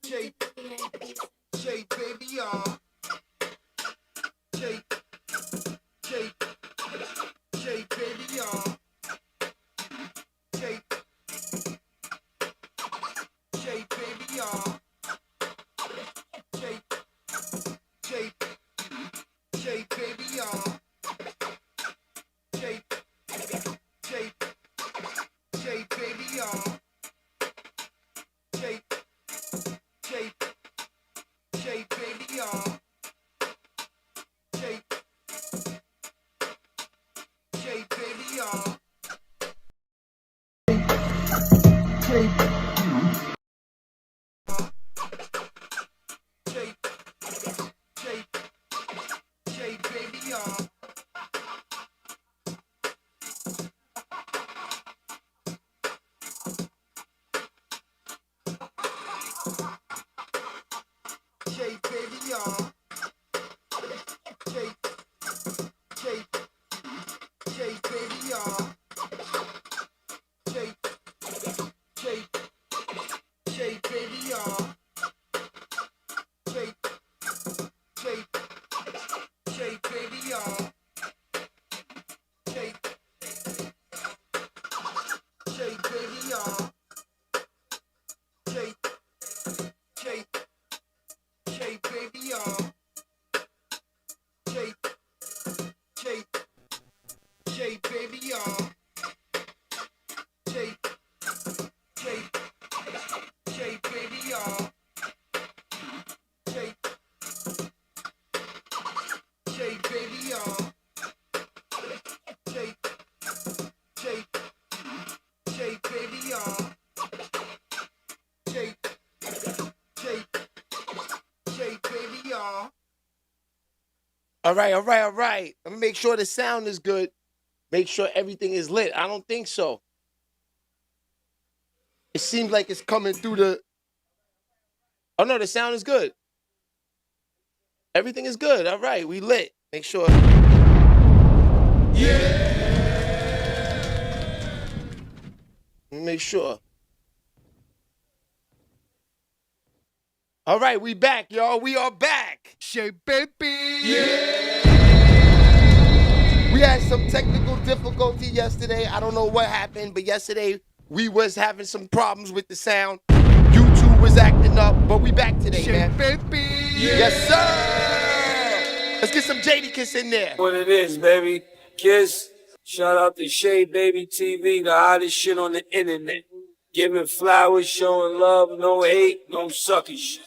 J, J, baby, y'all. J, J, J, baby, y'all. J, J, baby, y'all. J, J, J, baby, y'all. J, J, J, baby, y'all. J, J, J, baby, y'all. J, J, baby, y'all. J, J, J, J, baby, y'all. J, baby, y'all. J, J, J, baby, y'all. J, J, J, baby, y'all. J, J, J, baby, y'all. J, J, baby, y'all. J, J, J, baby, y'all. J, J, J, baby, y'all. J, J, J, baby, y'all. J, J, baby, y'all. J, J, J, baby, y'all. J, J, J, baby, y'all. All right. Let me make sure the sound is good. Make sure everything is lit. I don't think so. It seems like it's coming through the... Oh, no, the sound is good. Everything is good. All right, we lit. Make sure... Yeah. Let me make sure. All right, we back, y'all. We are back. Shay, baby. Yeah. We had some technical difficulty yesterday. I don't know what happened, but yesterday we was having some problems with the sound. YouTube was acting up, but we back today, Shay, man. baby. Yes, sir. Let's get some Jadakiss in there. What it is, baby. Kiss. Shout out to Shay Baby TV, the hottest shit on the internet. Giving flowers, showing love, no hate, no sucking shit.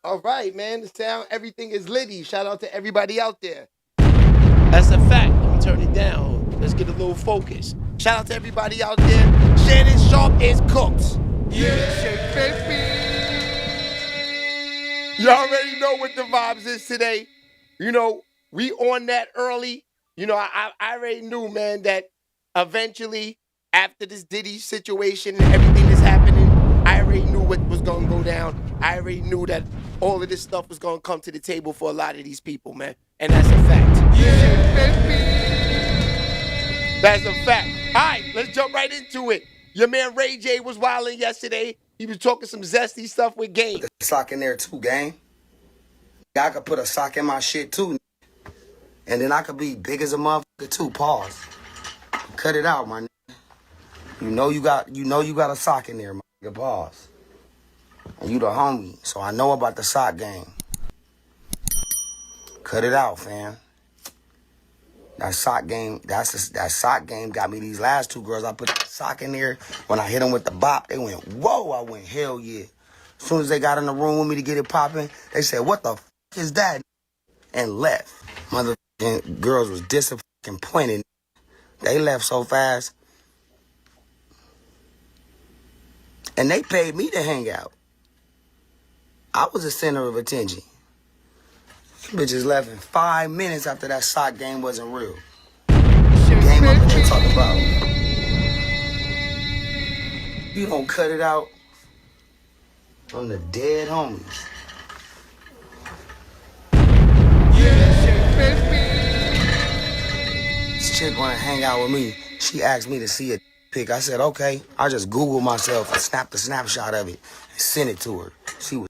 All right, man. The sound, everything is litty. Shout out to everybody out there. That's a fact. Let me turn it down. Let's get a little focus. Shout out to everybody out there. Shannon Sharpe is cooked. Yeah, baby. You already know what the vibes is today. You know, we on that early. You know, I already knew, man, that eventually, after this Diddy situation and everything that's happening, I already knew what was going to go down. I already knew that all of this stuff was going to come to the table for a lot of these people, man. And that's a fact. Yeah, baby. That's a fact. All right, let's jump right into it. Your man Ray J was wilding yesterday. He was talking some zesty stuff with Game. The sock in there too, gang. I could put a sock in my shit too. And then I could be big as a motherfucker too. Pause. Cut it out, my nigga. You know you got a sock in there, my nigga. Pause. And you the homie, so I know about the sock game. Cut it out, fam. That sock game got me these last two girls. I put the sock in there. When I hit them with the bop, they went, whoa. I went, hell yeah. As soon as they got in the room with me to get it popping, they said, what the f is that? And left. Motherfucking girls was disappointed. They left so fast. And they paid me to hang out. I was the center of attention. Bitches left in 5 minutes after that sock game wasn't real. Game up what they talking about. You don't cut it out on the dead homies. This chick wanna hang out with me. She asked me to see her. pic. I said, okay. I just Googled myself and snapped a snapshot of it and sent it to her. She was.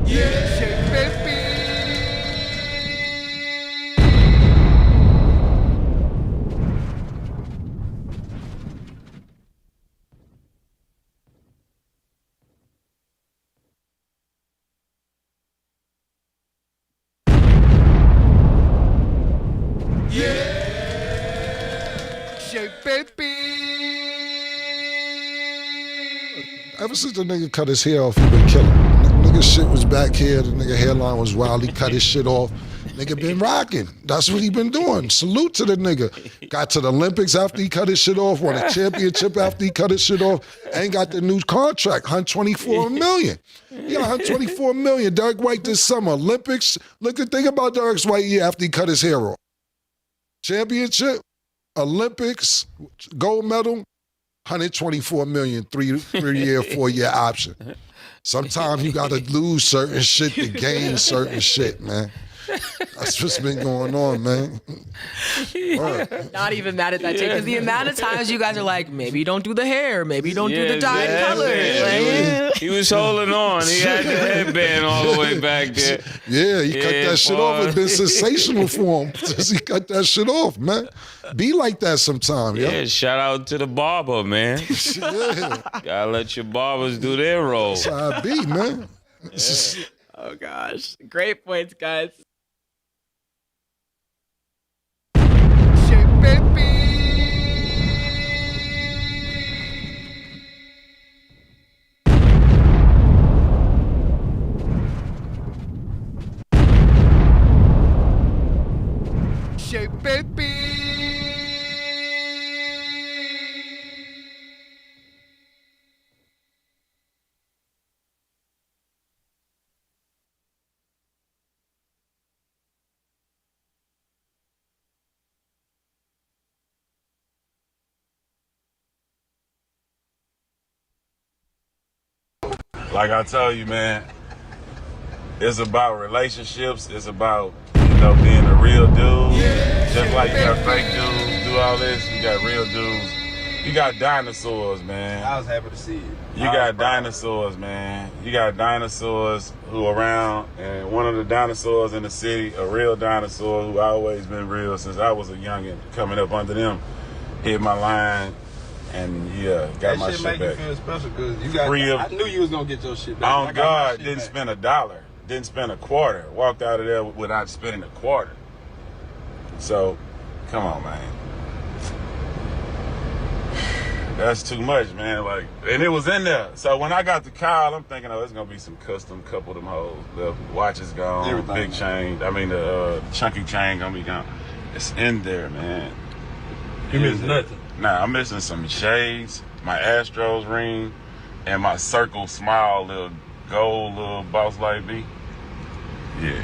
Shake, baby. Shake, baby. Ever since the nigga cut his hair off, he been killing. Nigga shit was back here, the nigga hairline was wild, he cut his shit off. Nigga been rocking. That's what he been doing. Salute to the nigga. Got to the Olympics after he cut his shit off, won a championship after he cut his shit off, and got the new contract, $124 million. Yeah, $124 million. Derrick White this summer. Olympics. Look at think about Derrick White year after he cut his hair off. Championship, Olympics, gold medal, $124 million, 3-year, 4-year option. Sometimes you gotta lose certain shit to gain certain shit, man. That's what's been going on, man. Not even mad at that take, because the amount of times you guys are like, maybe don't do the hair, maybe don't do the dyed colors. Like, He was holding on. He had the headband all the way back there. Yeah, he cut that shit off. It's been sensational for him since he cut that shit off, man. Be like that sometime, Yeah, yo. shout out to the barber, man. Yeah, Gotta let your barbers do their role. that's how I be, man. oh gosh, great points, guys. Shake, baby. Shake, baby. Like I told you, man, it's about relationships. It's about, being a real dude. Just like you got fake dudes do all this, you got real dudes. You got dinosaurs, man. I was happy to see it. You got dinosaurs, man. You got dinosaurs who around, and one of the dinosaurs in the city, a real dinosaur who always been real since I was a youngin', coming up under them, hit my line, and got my That shit shit make back. you feel special because you got. Free of- I knew you was gonna get your shit back. I On got my God, shit didn't back. spend $1, didn't spend a quarter. Walked out of there without spending a quarter. So, come on, man. That's too much, man. And it was in there. So when I got the call, I'm thinking, it's gonna be some custom couple of them hoes. The watch is gone, Everything. big chain. I mean, the chunky chain gonna be gone. It's in there, man. You It miss is- nothing. Nah, I'm missing some shades, my Astros ring, and my circle smile little gold little boss light B. Yeah.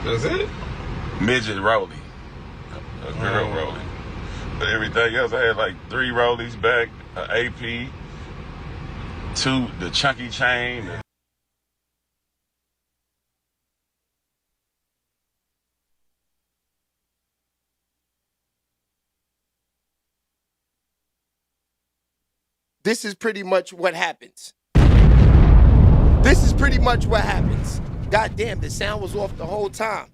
That's it. Midget rollie. A girl rollie. But everything else, I had like 3 rollies back, an AP, 2, the chunky chain. This is pretty much what happens. This is pretty much what happens. God damn, the sound was off the whole time.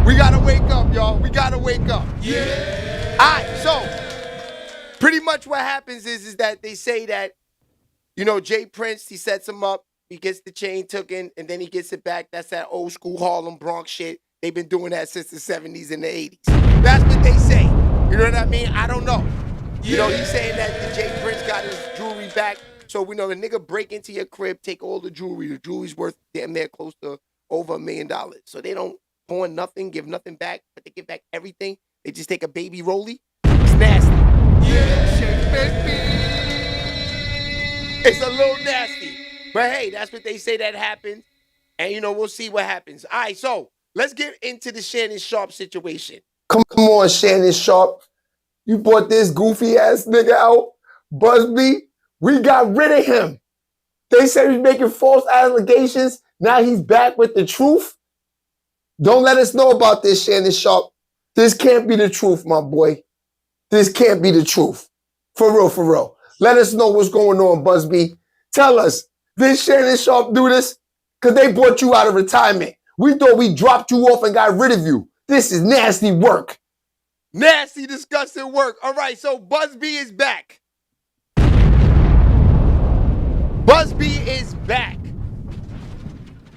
We gotta wake up, y'all. We gotta wake up. Yeah. All right, so pretty much what happens is that they say that, Jay Prince, he sets him up, he gets the chain taken, and then he gets it back. That's that old school Harlem Bronx shit. They've been doing that since the 70s and the 80s. That's what they say. You know what I mean? I don't know. He's saying that the Jay Prince got his jewelry back. So we know the nigga break into your crib, take all the jewelry. The jewelry's worth damn near close to over $1 million. So they don't pawn nothing, give nothing back, but they give back everything. They just take a baby rollie. It's nasty. Shake baby. It's a little nasty. But hey, that's what they say that happens. And, we'll see what happens. All right, so let's get into the Shannon Sharpe situation. Come on, Shannon Sharpe. You brought this goofy ass nigga out, Buzbee. We got rid of him. They said he's making false allegations. Now he's back with the truth. Don't let us know about this, Shannon Sharpe. This can't be the truth, my boy. This can't be the truth. For real, for real. Let us know what's going on, Buzbee. Tell us, did Shannon Sharpe do this? Because they brought you out of retirement. We thought we dropped you off and got rid of you. This is nasty work. Nasty, disgusting work. All right, so Buzbee is back. Buzbee is back.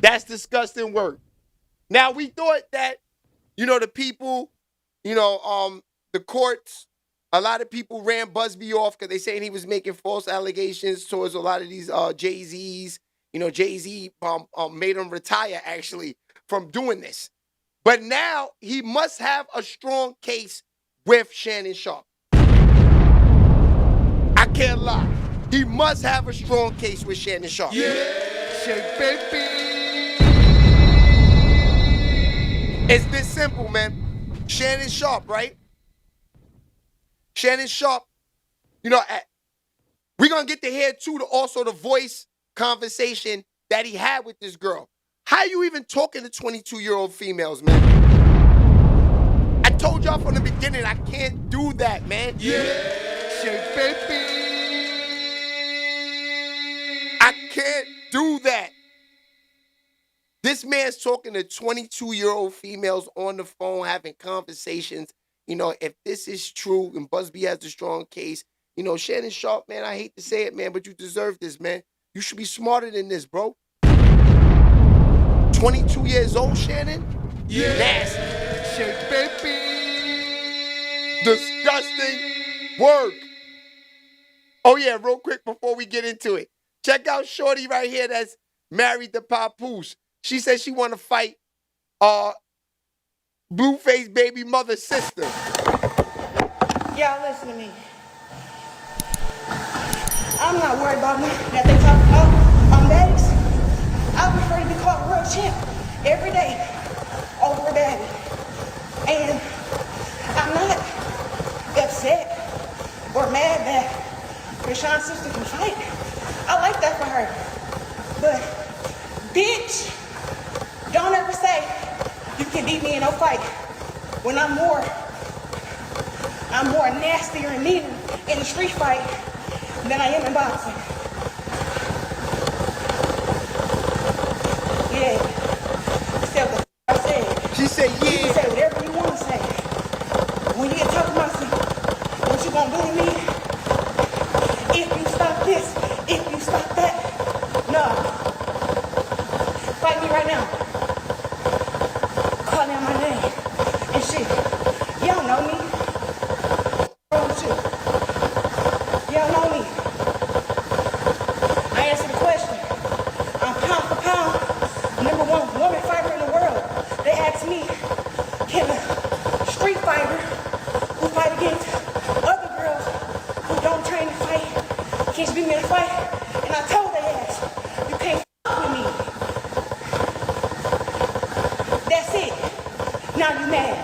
That's disgusting work. Now, we thought that, the people, the courts, a lot of people ran Buzbee off because they saying he was making false allegations towards a lot of these Jay-Z's. Jay-Z made him retire, actually, from doing this. But now he must have a strong case with Shannon Sharpe. I can't lie. He must have a strong case with Shannon Sharpe. Shake baby. It's this simple, man. Shannon Sharpe, right? Shannon Sharpe, we're going to get to hear, too, also the voice conversation that he had with this girl. How you even talking to 22-year-old females, man? I told y'all from the beginning, I can't do that, man. Shake baby. I can't do that. This man's talking to 22-year-old females on the phone, having conversations. If this is true and Buzbee has a strong case, Shannon Sharpe, man, I hate to say it, man, but you deserve this, man. You should be smarter than this, bro. 22 years old, Shannon? Nasty. Shake baby. Disgusting work. Oh, yeah, real quick before we get into it. Check out Shorty right here that's married to Papoose. She said she want to fight Blueface baby mother's sister. Y'all listen to me. I'm not worried about me that they talk about on days. I prefer to be called a real champ every day over a daddy. And I'm not upset or mad that Krishan's sister can fight. I like that for her. But, bitch, don't ever say you can beat me in no fight when I'm more nastier and meaner in the street fight than I am in boxing. Yeah. Say what the I said. She said, You can say whatever you want to say. When you get talking about what you gonna bully me? If you stop this, if you stop that. No. Fight me right now. Call out my name and shit. Y'all know me. Wrong with you? Y'all know me. I answer the question. I'm pound for pound, #1 woman fighter in the world. They asked me, can a street fighter who fight against other girls who don't train to fight, can she beat me in a fight? And I told their ass, you can't with me. That's it. Now you mad.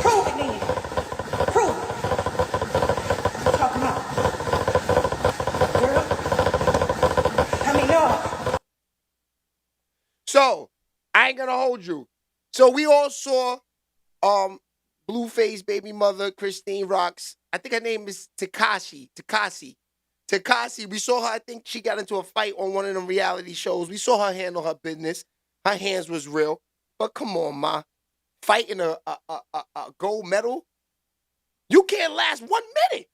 Prove it then. Prove it. Talking about. Girl. No. So, I ain't gonna hold you. So we all saw Blueface baby mother, Christine Rocks. I think her name is Takashi. We saw her, I think she got into a fight on one of them reality shows. We saw her handle her business. Her hands was real. But come on, ma. Fighting a gold medal? You can't last 1 minute.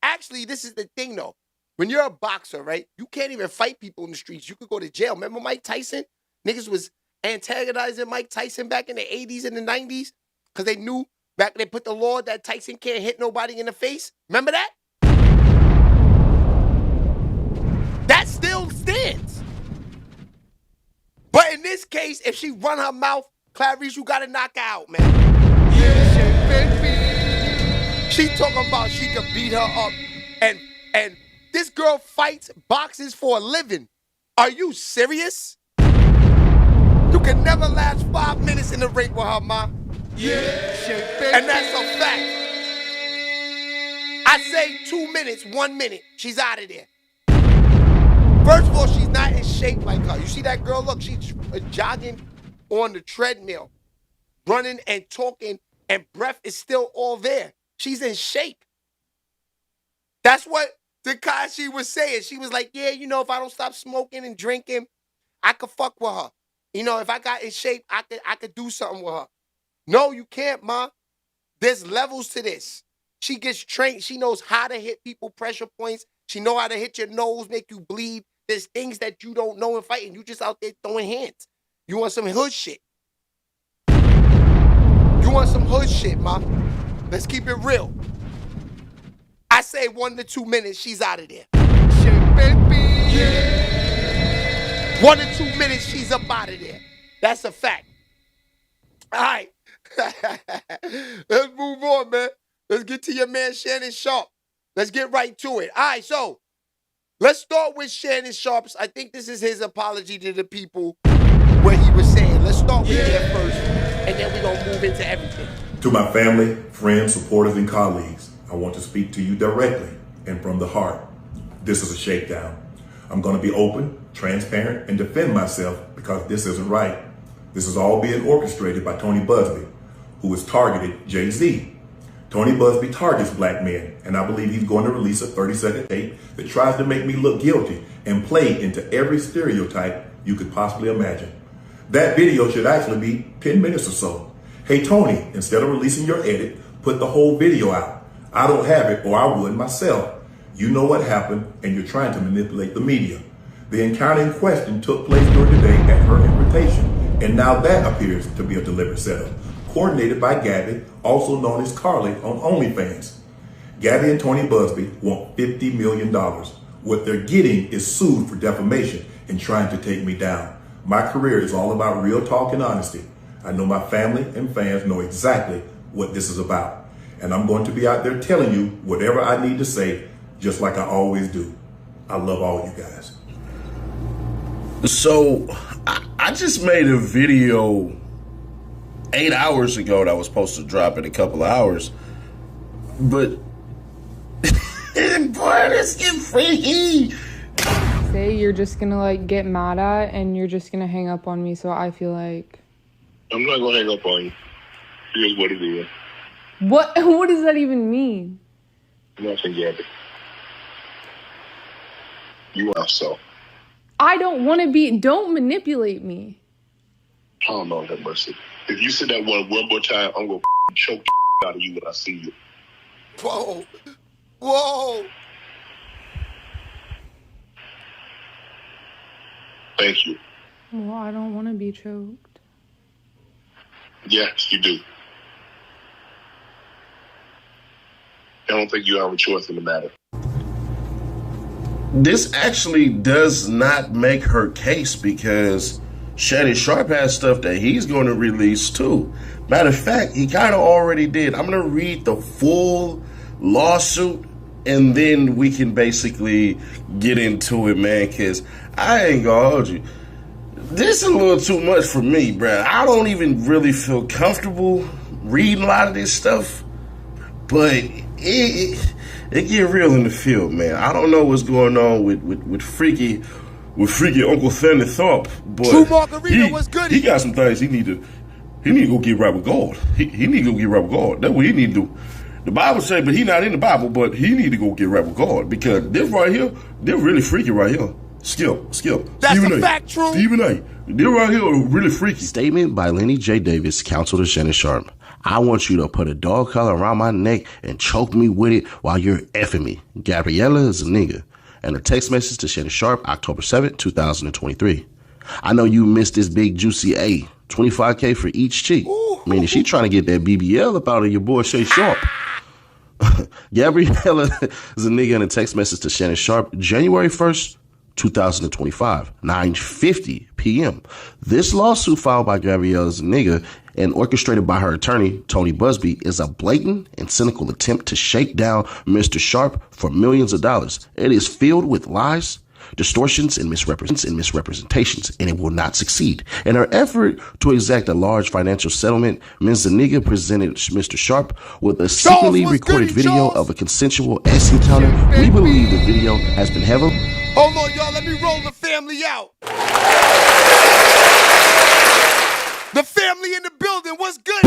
Actually, this is the thing, though. When you're a boxer, right, you can't even fight people in the streets. You could go to jail. Remember Mike Tyson? Niggas was antagonizing Mike Tyson back in the 80s and the 90s because they knew back they put the law that Tyson can't hit nobody in the face. Remember that? That still stands. But in this case, if she run her mouth, Clarice, you got to knock her out, man. She talking about she could beat her up. And this girl fights, boxes for a living. Are you serious? You can never last 5 minutes in the ring with her, ma. Yeah, and that's a fact. I say 2 minutes, 1 minute, she's out of there. First of all, she's not in shape like her. You see that girl? Look, she's jogging on the treadmill, running and talking, and breath is still all there. She's in shape. That's what Tekashi was saying. She was like, yeah, you know, if I don't stop smoking and drinking, I could fuck with her. You know, if I got in shape, I could do something with her. No, you can't, ma. There's levels to this. She gets trained. She knows how to hit people pressure points. She know how to hit your nose, make you bleed. There's things that you don't know in fighting. You just out there throwing hands. You want some hood shit. You want some hood shit, ma. Let's keep it real. I say 1 to 2 minutes, she's out of there. Shit, baby. 1 to 2 minutes, she's up out of there. That's a fact. All right. Let's move on, man. Let's get to your man, Shannon Sharpe. Let's get right to it. All right, so let's start with Shannon Sharpe's. I think this is his apology to the people where he was saying, let's start with that first, and then we're going to move into everything. To my family, friends, supporters, and colleagues, I want to speak to you directly and from the heart. This is a shakedown. I'm going to be open, transparent, and defend myself because this isn't right. This is all being orchestrated by Tony Buzbee, who has targeted Jay-Z. Tony Buzbee targets black men, and I believe he's going to release a 30-second tape that tries to make me look guilty and play into every stereotype you could possibly imagine. That video should actually be 10 minutes or so. Hey, Tony, instead of releasing your edit, put the whole video out. I don't have it, or I would myself. You know what happened, and you're trying to manipulate the media. The encounter in question took place during the day at her invitation, and now that appears to be a deliberate setup, coordinated by Gabby, also known as Carly on OnlyFans. Gabby and Tony Buzbee want $50 million. What they're getting is sued for defamation and trying to take me down. My career is all about real talk and honesty. I know my family and fans know exactly what this is about. And I'm going to be out there telling you whatever I need to say, just like I always do. I love all you guys. So, I just made a video 8 hours ago that was supposed to drop in a couple of hours. But, boy, let's get freaky. Say you're just gonna like get mad at and you're just gonna hang up on me, so I feel like I'm not gonna hang up on you. Here's what it is. What does that even mean? Nothing, Gabby. You are so. I don't want to be. Don't manipulate me. Oh, Lord have mercy. If you say that one more time, I'm gonna choke the out of you when I see you. Whoa. Whoa. Thank you. Well, I don't want to be choked. Yes, you do. I don't think you have a choice in the matter. This actually does not make her case because Shannon Sharpe has stuff that he's going to release too. Matter of fact, he kind of already did. I'm going to read the full lawsuit and then we can basically get into it, man, because I ain't going to hold you. This is a little too much for me, bruh. I don't even really feel comfortable reading a lot of this stuff, but it get real in the field, man. I don't know what's going on with freaky Uncle Fanny Thorpe, but True Margarita was good. He got some things he need to go get right with God. He need to go get right with God. That's what he need to do. The Bible say, but he not in the Bible, but he need to go get right with God because this right here, they're really freaky right here. Skip. That's Stephen a A. fact, True. Stephen A. They're right here are really freaky. Statement by Lenny J. Davis, counsel to Shannon Sharpe. I want you to put a dog collar around my neck and choke me with it while you're effing me. Gabriella is a nigga. And a text message to Shannon Sharpe, October 7th, 2023. I know you missed this big juicy A. $25K for each cheek. Meaning she trying to get that BBL up out of your boy Shay Sharpe. Gabriella is a nigga in a text message to Shannon Sharpe, January 1st, 2025, 9:50 p.m. This lawsuit filed by Gabrielle's nigga and orchestrated by her attorney, Tony Buzbee, is a blatant and cynical attempt to shake down Mr. Sharpe for millions of dollars. It is filled with lies, distortions, and misrepresentations, and it will not succeed. In her effort to exact a large financial settlement, Ms. Zuniga presented Mr. Sharpe with a secretly recorded video of a consensual S encounter. We believe the video has been heavily... Hold on, y'all. Let me roll the family out. The family in the building. What's good?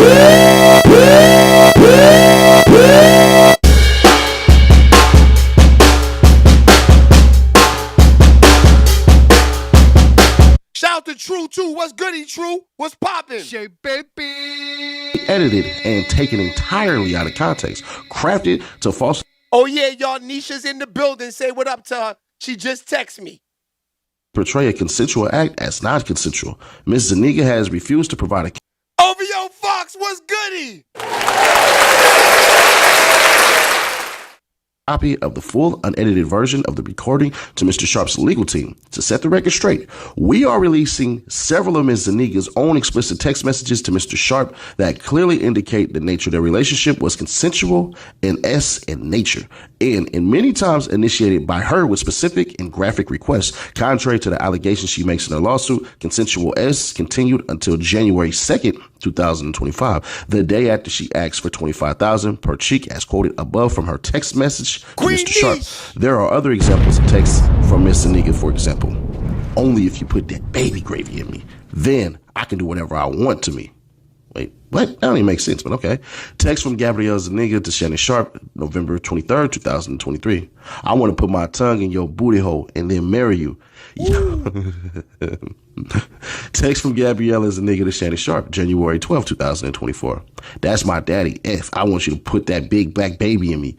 Shout out to True, too. What's goody, True? What's poppin'? Shake, baby. Edited and taken entirely out of context, crafted to false... Oh, yeah, y'all. Nisha's in the building. Say what up to her. She just texted me. Portray a consensual act as non-consensual. Ms. Zuniga has refused to provide a... OVO Fox, what's goody? Copy of the full unedited version of the recording to Mr. Sharpe's legal team. To set the record straight, we are releasing several of Ms. Zuniga's own explicit text messages to Mr. Sharpe that clearly indicate the nature of their relationship was consensual and S in nature, and many times initiated by her with specific and graphic requests. Contrary to the allegations she makes in her lawsuit, consensual S continued until January 2nd, 2025, the day after she asked for $25,000 per cheek, as quoted above from her text message to Mr. Sharpe. There are other examples of texts from Ms. Zuniga, for example. Only if you put that baby gravy in me, then I can do whatever I want to me. Wait, what? That don't even make sense, but okay. Text from Gabrielle Zuniga to Shannon Sharpe, November 23rd, 2023. I want to put my tongue in your booty hole and then marry you. Text from Gabrielle Zuniga to Shannon Sharpe, January 12th, 2024. That's my daddy, F. I want you to put that big black baby in me.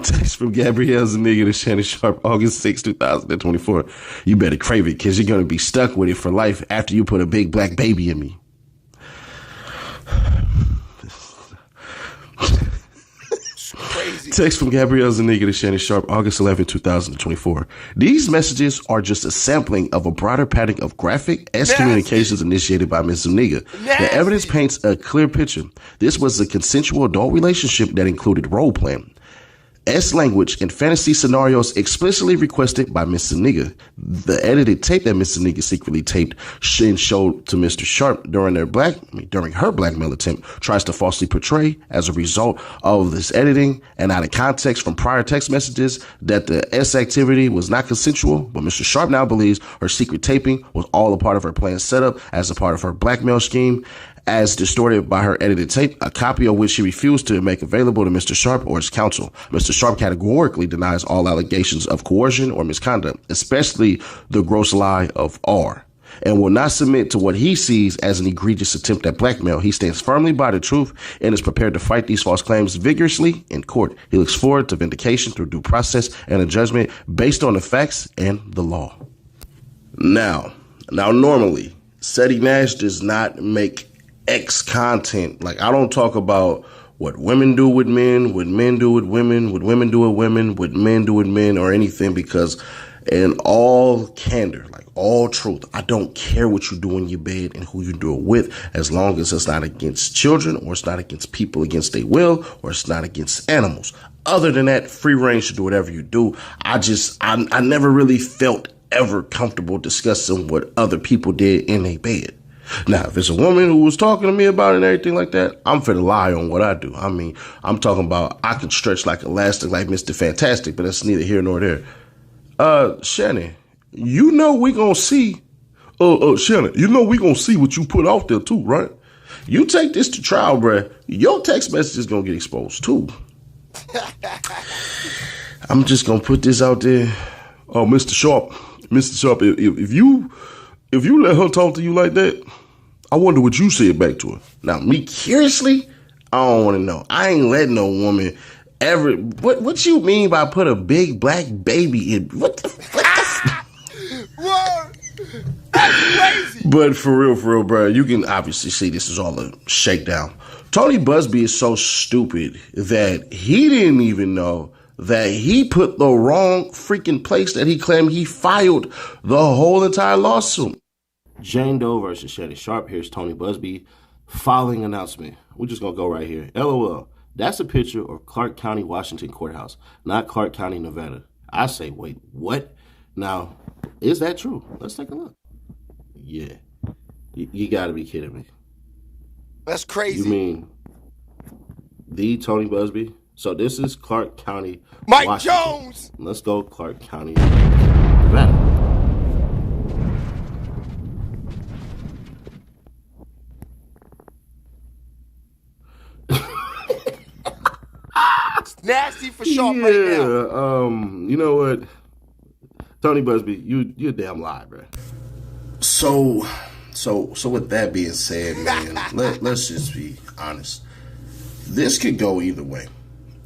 Text from Gabrielle Zuniga to Shannon Sharpe, August 6, 2024. You better crave it, because you're going to be stuck with it for life after you put a big black baby in me. Crazy. Text from Gabrielle Zuniga to Shannon Sharpe, August 11, 2024. These messages are just a sampling of a broader pattern of graphic S communications initiated by Ms. Zuniga. The evidence paints a clear picture. This was a consensual adult relationship that included role playing, S language, and fantasy scenarios explicitly requested by Ms. Zuniga. The edited tape that Ms. Zuniga secretly taped and showed to Mr. Sharpe during her blackmail attempt tries to falsely portray, as a result of this editing and out of context from prior text messages, that the S activity was not consensual. But Mr. Sharpe now believes her secret taping was all a part of her planned setup as a part of her blackmail scheme, as distorted by her edited tape, a copy of which she refused to make available to Mr. Sharpe or his counsel. Mr. Sharpe categorically denies all allegations of coercion or misconduct, especially the gross lie of R, and will not submit to what he sees as an egregious attempt at blackmail. He stands firmly by the truth and is prepared to fight these false claims vigorously in court. He looks forward to vindication through due process and a judgment based on the facts and the law. Now normally, Seti Nash does not make X content. Like, I don't talk about what women do with men, what men do with women, what women do with women, what men do with men, or anything, because in all candor, like all truth, I don't care what you do in your bed and who you do it with, as long as it's not against children, or it's not against people against their will, or it's not against animals. Other than that, free range to do whatever you do. I never really felt ever comfortable discussing what other people did in their bed. Now, if it's a woman who was talking to me about it and everything like that, I'm finna lie on what I do. I mean, I'm talking about I can stretch like elastic like Mr. Fantastic, but that's neither here nor there. Shannon, you know we gonna see, Shannon, you know we gonna see what you put out there too, right? You take this to trial, bruh, your text message is gonna get exposed too. I'm just gonna put this out there. Oh, Mr. Sharpe, if you let her talk to you like that, I wonder what you said back to her. Now, me, curiously, I don't want to know. I ain't letting no woman ever. What you mean by put a big black baby in? What the Whoa, that's crazy. But for real, bro, you can obviously see this is all a shakedown. Tony Buzbee is so stupid that he didn't even know that he put the wrong freaking place that he claimed he filed the whole entire lawsuit. Jane Doe versus Shannon Sharpe. Here's Tony Buzbee filing announcement. We're just going to go right here. LOL. That's a picture of Clark County, Washington courthouse, not Clark County, Nevada. I say, wait, what? Now, is that true? Let's take a look. Yeah. You got to be kidding me. That's crazy. You mean the Tony Buzbee? So this is Clark County, Mike Washington. Jones. Let's go Clark County, Nevada. It's nasty for Sharpe right now. You know what? Tony Buzbee, you're damn lie, bro. So with that being said, man, let's just be honest. This could go either way.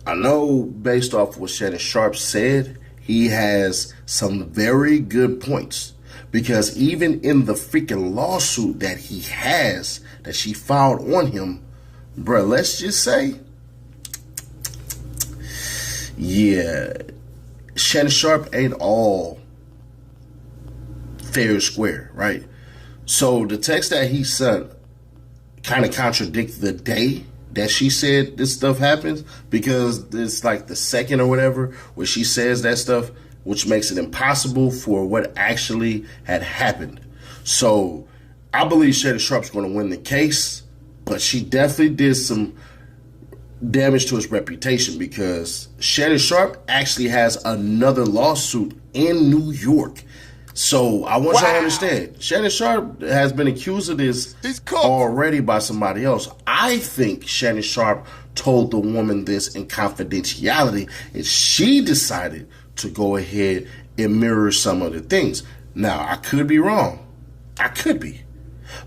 I know based off what Shannon Sharpe said, he has some very good points. Because even in the freaking lawsuit that he has, that she filed on him, bruh, let's just say, yeah, Shannon Sharpe ain't all fair and square, right? So the text that he sent kind of contradict the day that she said this stuff happens, because it's like the second or whatever where she says that stuff, which makes it impossible for what actually had happened. So I believe Shannon Sharpe's going to win the case, but she definitely did some damage to his reputation, because Shannon Sharpe actually has another lawsuit in New York. So I want y'all to understand, Shannon Sharpe has been accused of this already by somebody else. I think Shannon Sharpe told the woman this in confidentiality, and she decided to go ahead and mirror some of the things. Now, I could be wrong. I could be.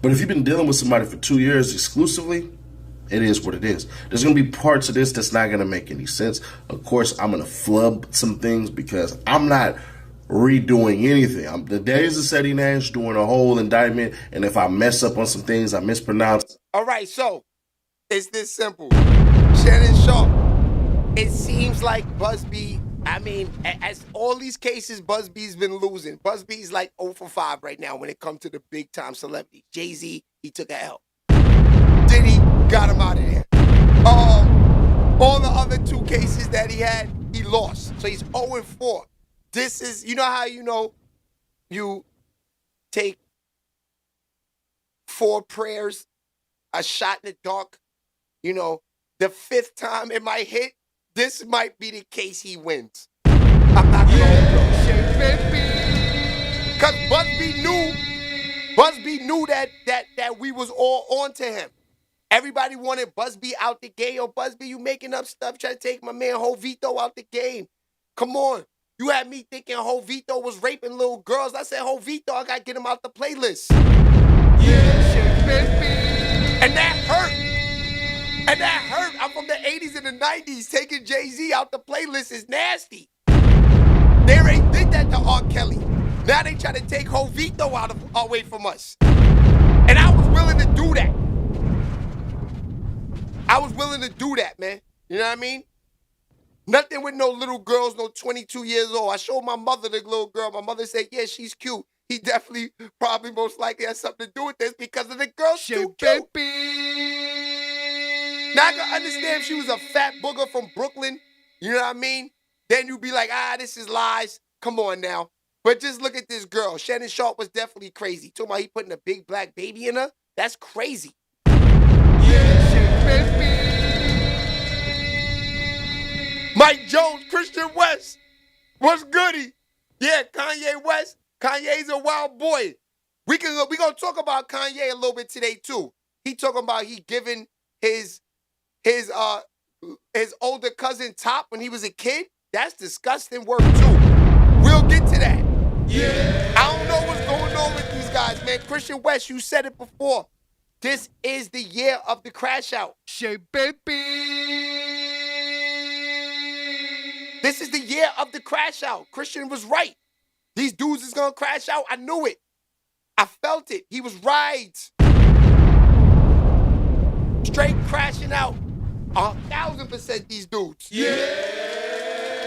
But if you've been dealing with somebody for 2 years exclusively, it is what it is. There's going to be parts of this that's not going to make any sense. Of course, I'm going to flub some things because I'm not redoing anything. The days of Seti Nash doing a whole indictment, and if I mess up on some things, I mispronounce. All right, so it's this simple. Shannon Sharpe, it seems like Buzbee, I mean, as all these cases, Buzbee's been losing. Buzbee's like 0 for 5 right now when it comes to the big-time celebrities. Jay-Z, he took a L. Diddy got him out of there. All the other 2 cases that he had, he lost. So he's 0 4. This is, you know how you take 4 prayers, a shot in the dark, the 5th time it might hit, this might be the case he wins. I'm not going to hold you. Because Buzbee knew that we was all on to him. Everybody wanted Buzbee out the game. Yo, Buzbee, you making up stuff, trying to take my man Jovito out the game. Come on. You had me thinking Jovito was raping little girls. I said, Jovito, I got to get him out the playlist. And that hurt. I'm from the 80s and the 90s. Taking Jay-Z out the playlist is nasty. They already did that to R. Kelly. Now they try to take Jovito away from us. And I was willing to do that. Man. You know what I mean? Nothing with no little girls, no 22 years old. I showed my mother the little girl. My mother said, yeah, she's cute. He definitely, probably most likely has something to do with this because of the girl's too cute. Now I can understand if she was a fat booger from Brooklyn, you know what I mean? Then you'd be like, this is lies. Come on now. But just look at this girl. Shannon Sharpe was definitely crazy. Talking about he putting a big black baby in her? That's crazy. Mike Jones, Christian West, what's goody? Yeah, Kanye West. Kanye's a wild boy. We gonna talk about Kanye a little bit today too. He talking about he giving his older cousin top when he was a kid. That's disgusting work too. We'll get to that. Yeah. I don't know what's going on with these guys, man. Christian West, you said it before. This is the year of the crash out. This is the year of the crash out. Christian was right. These dudes is going to crash out. I knew it. I felt it. He was right. Straight crashing out. 1,000% these dudes. Yeah.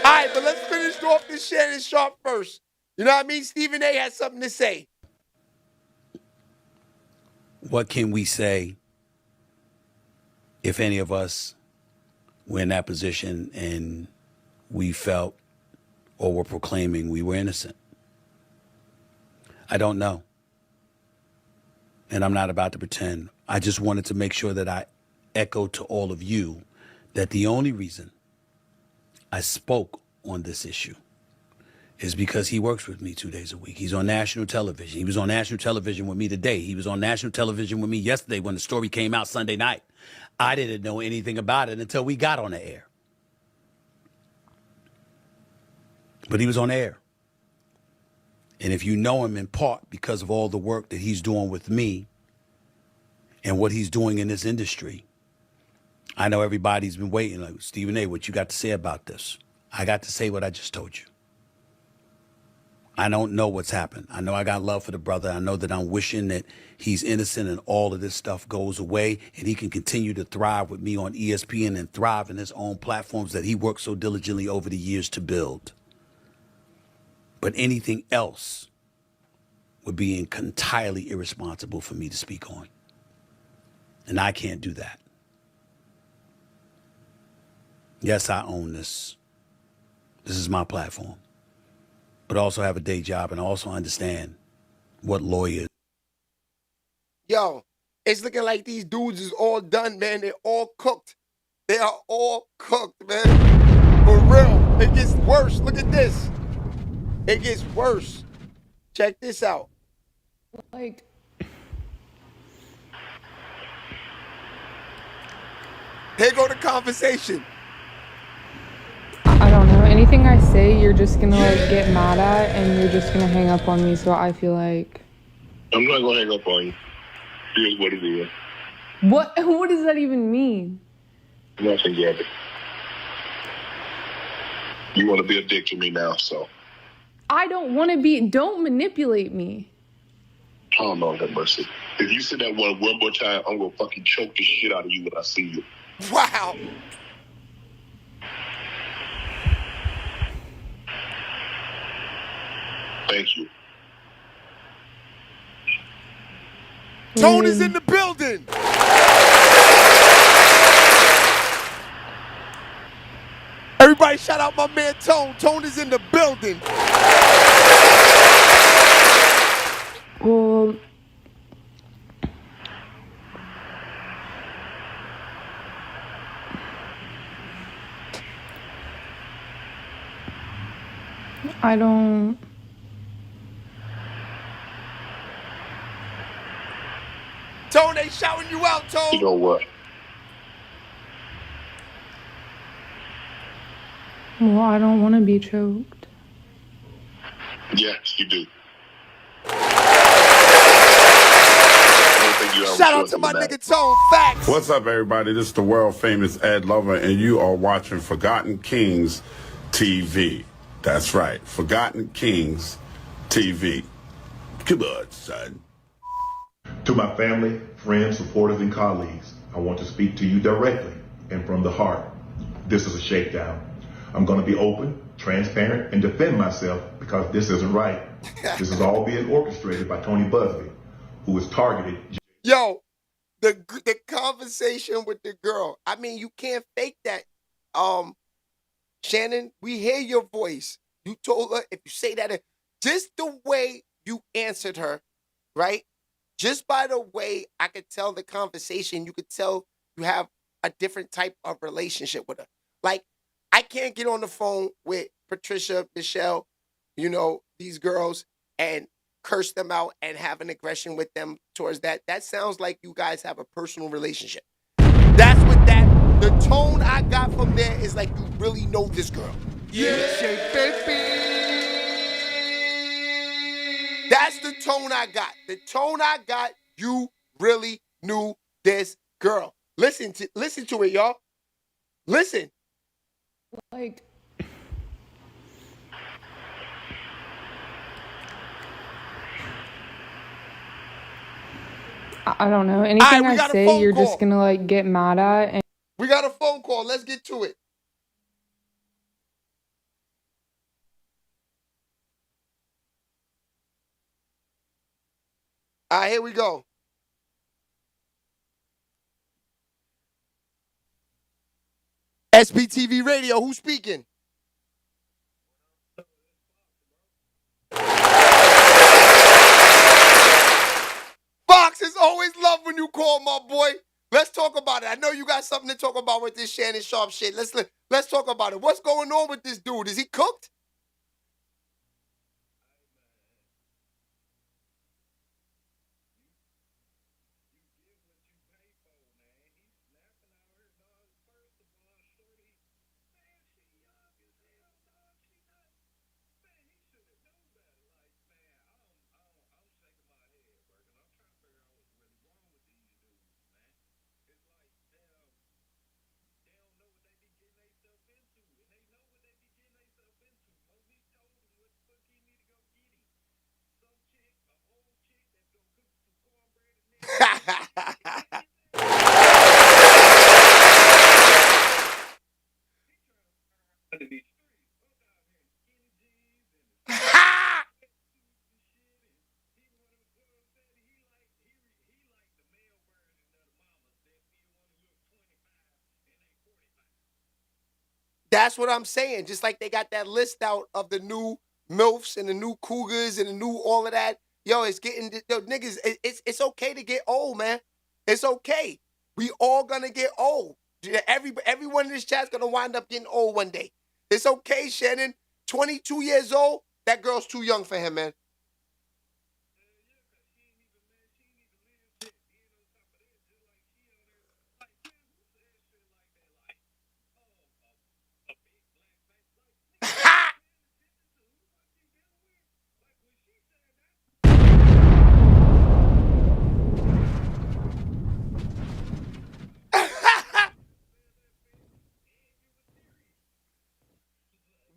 All right, but let's finish off this Shannon Sharpe first. You know what I mean? Stephen A. has something to say. What can we say if any of us were in that position and we felt or were proclaiming we were innocent? I don't know. And I'm not about to pretend. I just wanted to make sure that I echoed to all of you that the only reason I spoke on this issue is because he works with me 2 days a week. He's on national television. He was on national television with me today. He was on national television with me yesterday when the story came out Sunday night. I didn't know anything about it until we got on the air. But he was on air. And if you know him in part because of all the work that he's doing with me and what he's doing in this industry, I know everybody's been waiting. Like, Stephen A., what you got to say about this? I got to say what I just told you. I don't know what's happened. I know I got love for the brother. I know that I'm wishing that he's innocent and all of this stuff goes away and he can continue to thrive with me on ESPN and thrive in his own platforms that he worked so diligently over the years to build. But anything else would be entirely irresponsible for me to speak on. And I can't do that. Yes, I own this. This is my platform. But I also have a day job and I also understand what lawyers. Yo, it's looking like these dudes is all done, man. They're all cooked. They are all cooked, man. For real. It gets worse. Look at this. It gets worse. Check this out. Like, here go the conversation. I don't know. Anything I say, you're just gonna like get mad at, and you're just gonna hang up on me. So I feel like I'm not gonna hang up on you. Here's what it is. what? What does that even mean? Nothing, Gabby. You want to be a dick to me now, so. I don't want to be. Don't manipulate me. Oh, Lord have mercy. If you say that one more time, I'm gonna fucking choke the shit out of you when I see you. Wow. Thank you. Tone is in the building. Everybody shout out my man Tone. Tone is in the building. Well, I don't. Tone, they shouting you out, Tone. You know what? Well, I don't want to be choked. Yes, you do. Shout out to my nigga Tone. Facts. What's up, everybody? This is the world famous Ed Lover, and you are watching Forgotten Kings TV. That's right, Forgotten Kings TV. Come on, son. To my family, friends, supporters, and colleagues, I want to speak to you directly and from the heart. This is a shakedown. I'm going to be open, transparent, and defend myself because this isn't right. This is all being orchestrated by Tony Buzbee, who is targeted. Yo, the conversation with the girl. I mean, you can't fake that. Shannon, we hear your voice. You told her if you say that, just the way you answered her, right? Just by the way I could tell the conversation, you could tell you have a different type of relationship with her. Like, I can't get on the phone with Patricia, Michelle, you know, these girls, and curse them out and have an aggression with them towards that. That sounds like you guys have a personal relationship. That's what the tone I got from there is like you really know this girl. Yeah, baby. That's the tone I got. The tone I got, you really knew this girl. Listen to it, y'all. Listen. Like, I don't know. Anything I say, you're just gonna like get mad at. And we got a phone call. Let's get to it. All right, here we go. SBTV Radio, who's speaking? Fox, it's always love when you call, my boy. Let's talk about it. I know you got something to talk about with this Shannon Sharpe shit. Let's talk about it. What's going on with this dude? Is he cooked? That's what I'm saying. Just like they got that list out of the new MILFs and the new Cougars and the new all of that. Yo, it's getting, yo, niggas, it's okay to get old, man. It's okay. We all gonna get old. Everyone in this chat's gonna wind up getting old one day. It's okay, Shannon. 22 years old, that girl's too young for him, man.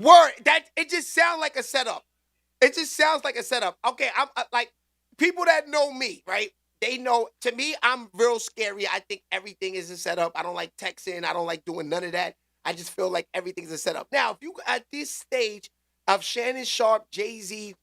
Word, that it just sounds like a setup. It just sounds like a setup. Okay, I'm like people that know me, right? They know to me I'm real scary. I think everything is a setup. I don't like texting. I don't like doing none of that. I just feel like everything's a setup. Now, if you at this stage of Shannon Sharpe, Jay-Z,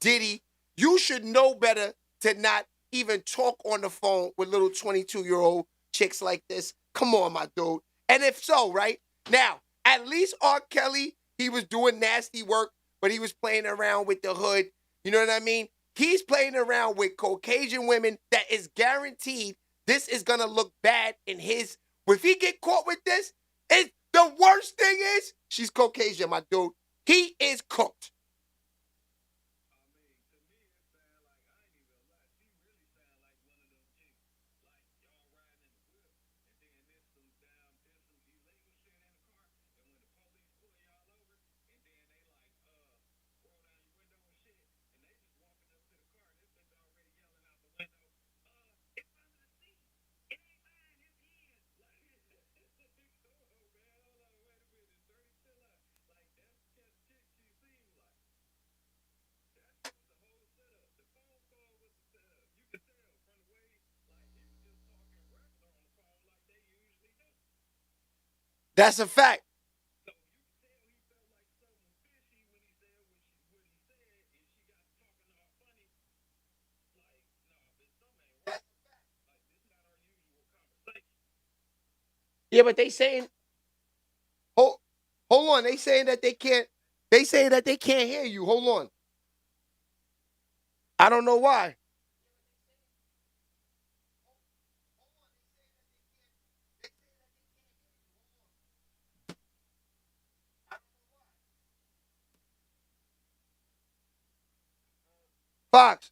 Diddy, you should know better to not even talk on the phone with little 22-year-old chicks like this. Come on, my dude. And if so, right? Now, at least R. Kelly, he was doing nasty work, but he was playing around with the hood. You know what I mean? He's playing around with Caucasian women that is guaranteed this is going to look bad in his. If he get caught with this, the worst thing is she's Caucasian, my dude. He is cooked. That's a fact. Yeah, but they saying, hold on. They saying that they can't. They say that they can't hear you. Hold on. I don't know why. Fox.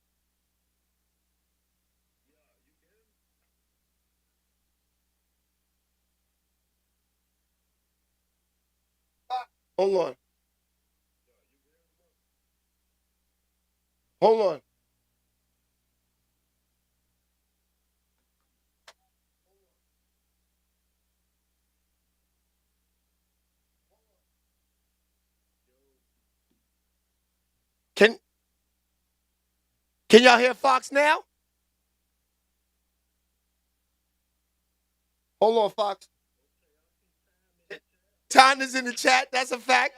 Hold on. Hold on. Can y'all hear Fox now? Hold on, Fox. Time is in the chat. That's a fact.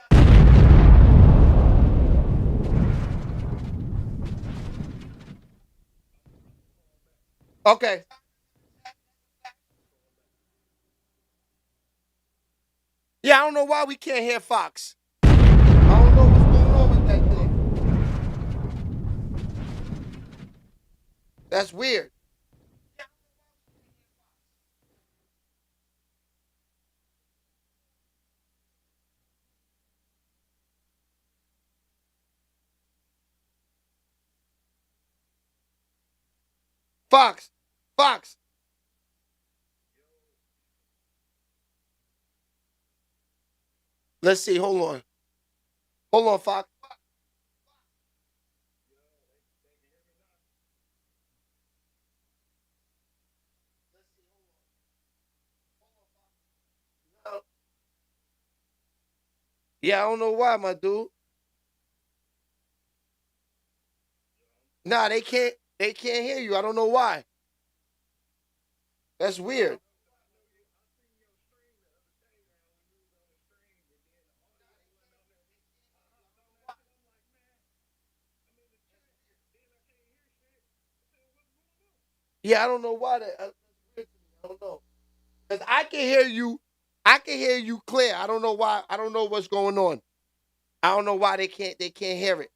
Okay. Yeah, I don't know why we can't hear Fox. I don't know what's going on with that thing. That's weird. Fox. Fox. Let's see. Hold on. Hold on, Fox. Yeah, I don't know why, my dude. Nah, they can't hear you. I don't know why. That's weird. Yeah, I don't know why that. That's weird to me. I don't know. Cause I can hear you. I can hear you clear. I don't know why. I don't know what's going on. I don't know why they can't hear it.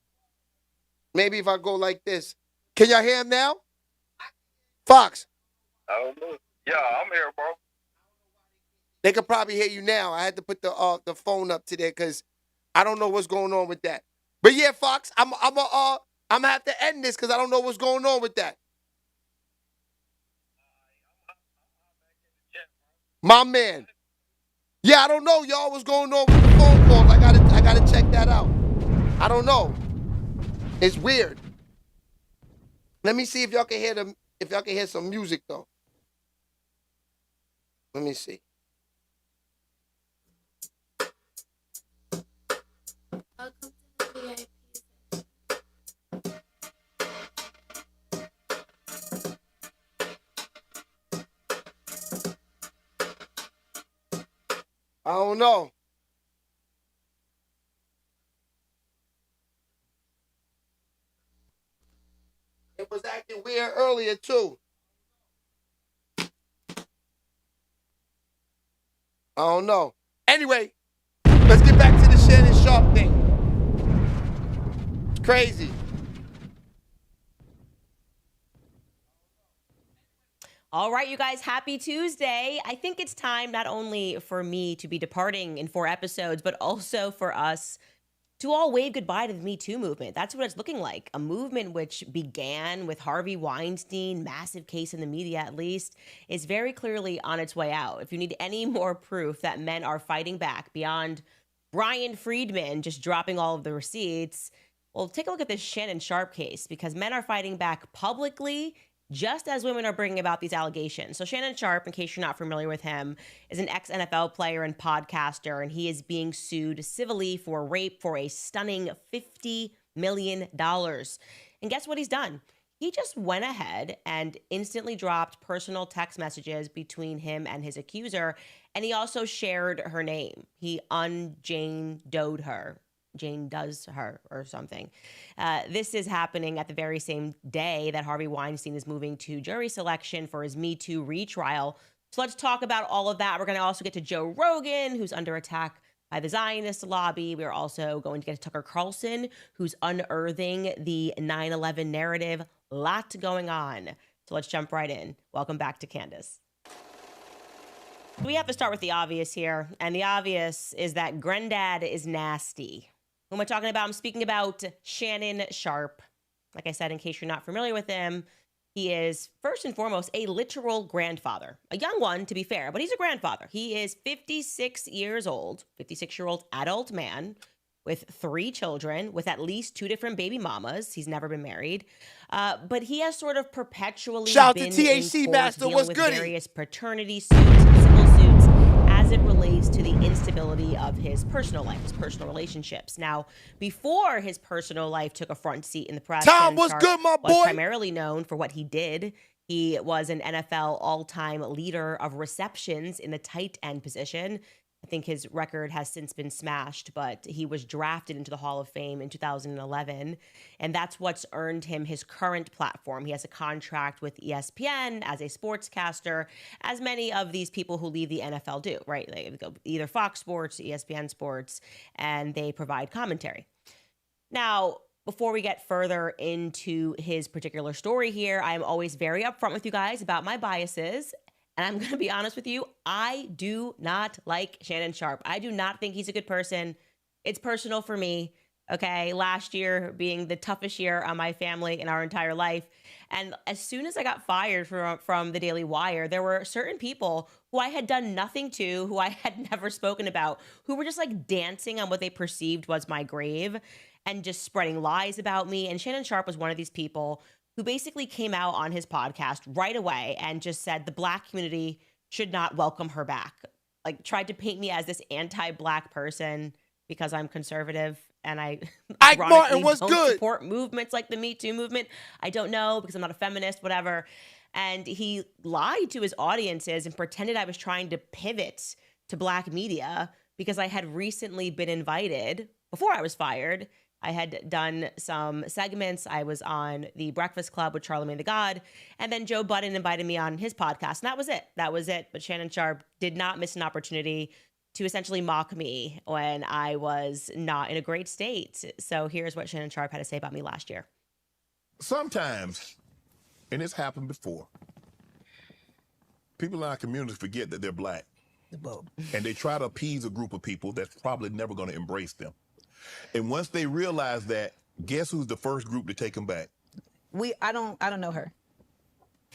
Maybe if I go like this. Can y'all hear him now? Fox. I don't know. Yeah, I'm here, bro. They could probably hear you now. I had to put the phone up to there because I don't know what's going on with that. But yeah, Fox, I'm gonna have to end this because I don't know what's going on with that. My man. Yeah, I don't know, y'all, what's going on with the phone calls. I gotta check that out. I don't know. It's weird. Let me see if y'all can hear some music though. Let me see. I don't know. It was acting weird earlier too. I don't know. Anyway, let's get back to the Shannon Sharpe thing. It's crazy. All right, you guys, happy Tuesday. I think it's time not only for me to be departing in 4 episodes, but also for us to all wave goodbye to the Me Too movement. That's what it's looking like. A movement which began with Harvey Weinstein, massive case in the media at least, is very clearly on its way out. If you need any more proof that men are fighting back beyond Brian Friedman just dropping all of the receipts, well, take a look at this Shannon Sharpe case, because men are fighting back publicly just as women are bringing about these allegations. So Shannon Sharpe, in case you're not familiar with him, is an ex-NFL player and podcaster, and he is being sued civilly for rape for a stunning $50 million. And guess what he's done? He just went ahead and instantly dropped personal text messages between him and his accuser, and he also shared her name. He un-Jane Doe'd her. Jane does her or something. This is happening at the very same day that Harvey Weinstein is moving to jury selection for his Me Too retrial. So let's talk about all of that. We're going to also get to Joe Rogan, who's under attack by the Zionist lobby. We're also going to get to Tucker Carlson, who's unearthing the 9/11 narrative. Lot going on. So let's jump right in. Welcome back to Candace. We have to start with the obvious here. And the obvious is that Granddad is nasty. Who am I talking about? I'm speaking about Shannon Sharpe. Like I said, in case you're not familiar with him, he is first and foremost a literal grandfather. A young one, to be fair, but he's a grandfather. He is 56 years old, 56-year-old adult man with 3 children, with at least 2 different baby mamas. He's never been married. But he has sort of perpetually been to THC in court Master. dealing What's with goody? various paternity suits and civil suits as it relates to the instability of his personal life, his personal relationships. Now, before his personal life took a front seat in the press, Tom, Shannon what's Sharpe good, my was boy? primarily known for what he did. He was an NFL all-time leader of receptions in the tight end position. I think his record has since been smashed, but he was drafted into the Hall of Fame in 2011. And that's what's earned him his current platform. He has a contract with ESPN as a sportscaster, as many of these people who leave the NFL do, right? They go either Fox Sports, ESPN Sports, and they provide commentary. Now, before we get further into his particular story here, I am always very upfront with you guys about my biases. And I'm going to be honest with you, I do not like Shannon Sharpe. I do not think he's a good person. It's personal for me, okay? Last year being the toughest year on my family in our entire life. And as soon as I got fired from the Daily Wire, there were certain people who I had done nothing to, who I had never spoken about, who were just like dancing on what they perceived was my grave and just spreading lies about me. And Shannon Sharpe was one of these people who basically came out on his podcast right away and just said the Black community should not welcome her back. Like, tried to paint me as this anti-Black person because I'm conservative and I Ike Martin was don't good. support movements like the Me Too movement. I don't know because I'm not a feminist, whatever. And he lied to his audiences and pretended I was trying to pivot to Black media because I had recently been invited, before I was fired, I had done some segments. I was on the Breakfast Club with Charlamagne the God. And then Joe Budden invited me on his podcast. And that was it. That was it. But Shannon Sharpe did not miss an opportunity to essentially mock me when I was not in a great state. So here's what Shannon Sharpe had to say about me last year. Sometimes, and it's happened before, people in our community forget that they're Black. And they try to appease a group of people that's probably never going to embrace them. And once they realize that, guess who's the first group to take them back? I don't know her.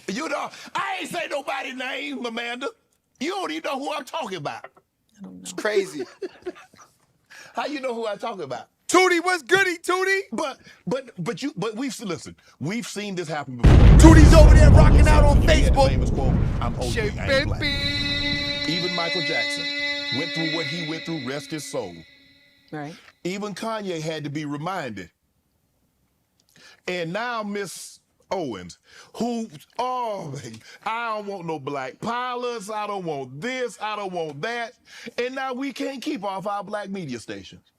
You know, I ain't say nobody's name, Amanda. You don't even know who I'm talking about. I don't know. It's crazy. How you know who I'm talking about? Tootie, what's goody, Tootie? But we've seen this happen before. Tootie's over there rocking out on He had the Facebook. famous quote, I'm OG, Shake I ain't Black. baby. Even Michael Jackson went through what he went through, rest his soul. Right. Even Kanye had to be reminded. And now Miss Owens, who, I don't want no Black pilots, I don't want this, I don't want that. And now we can't keep off our Black media stations.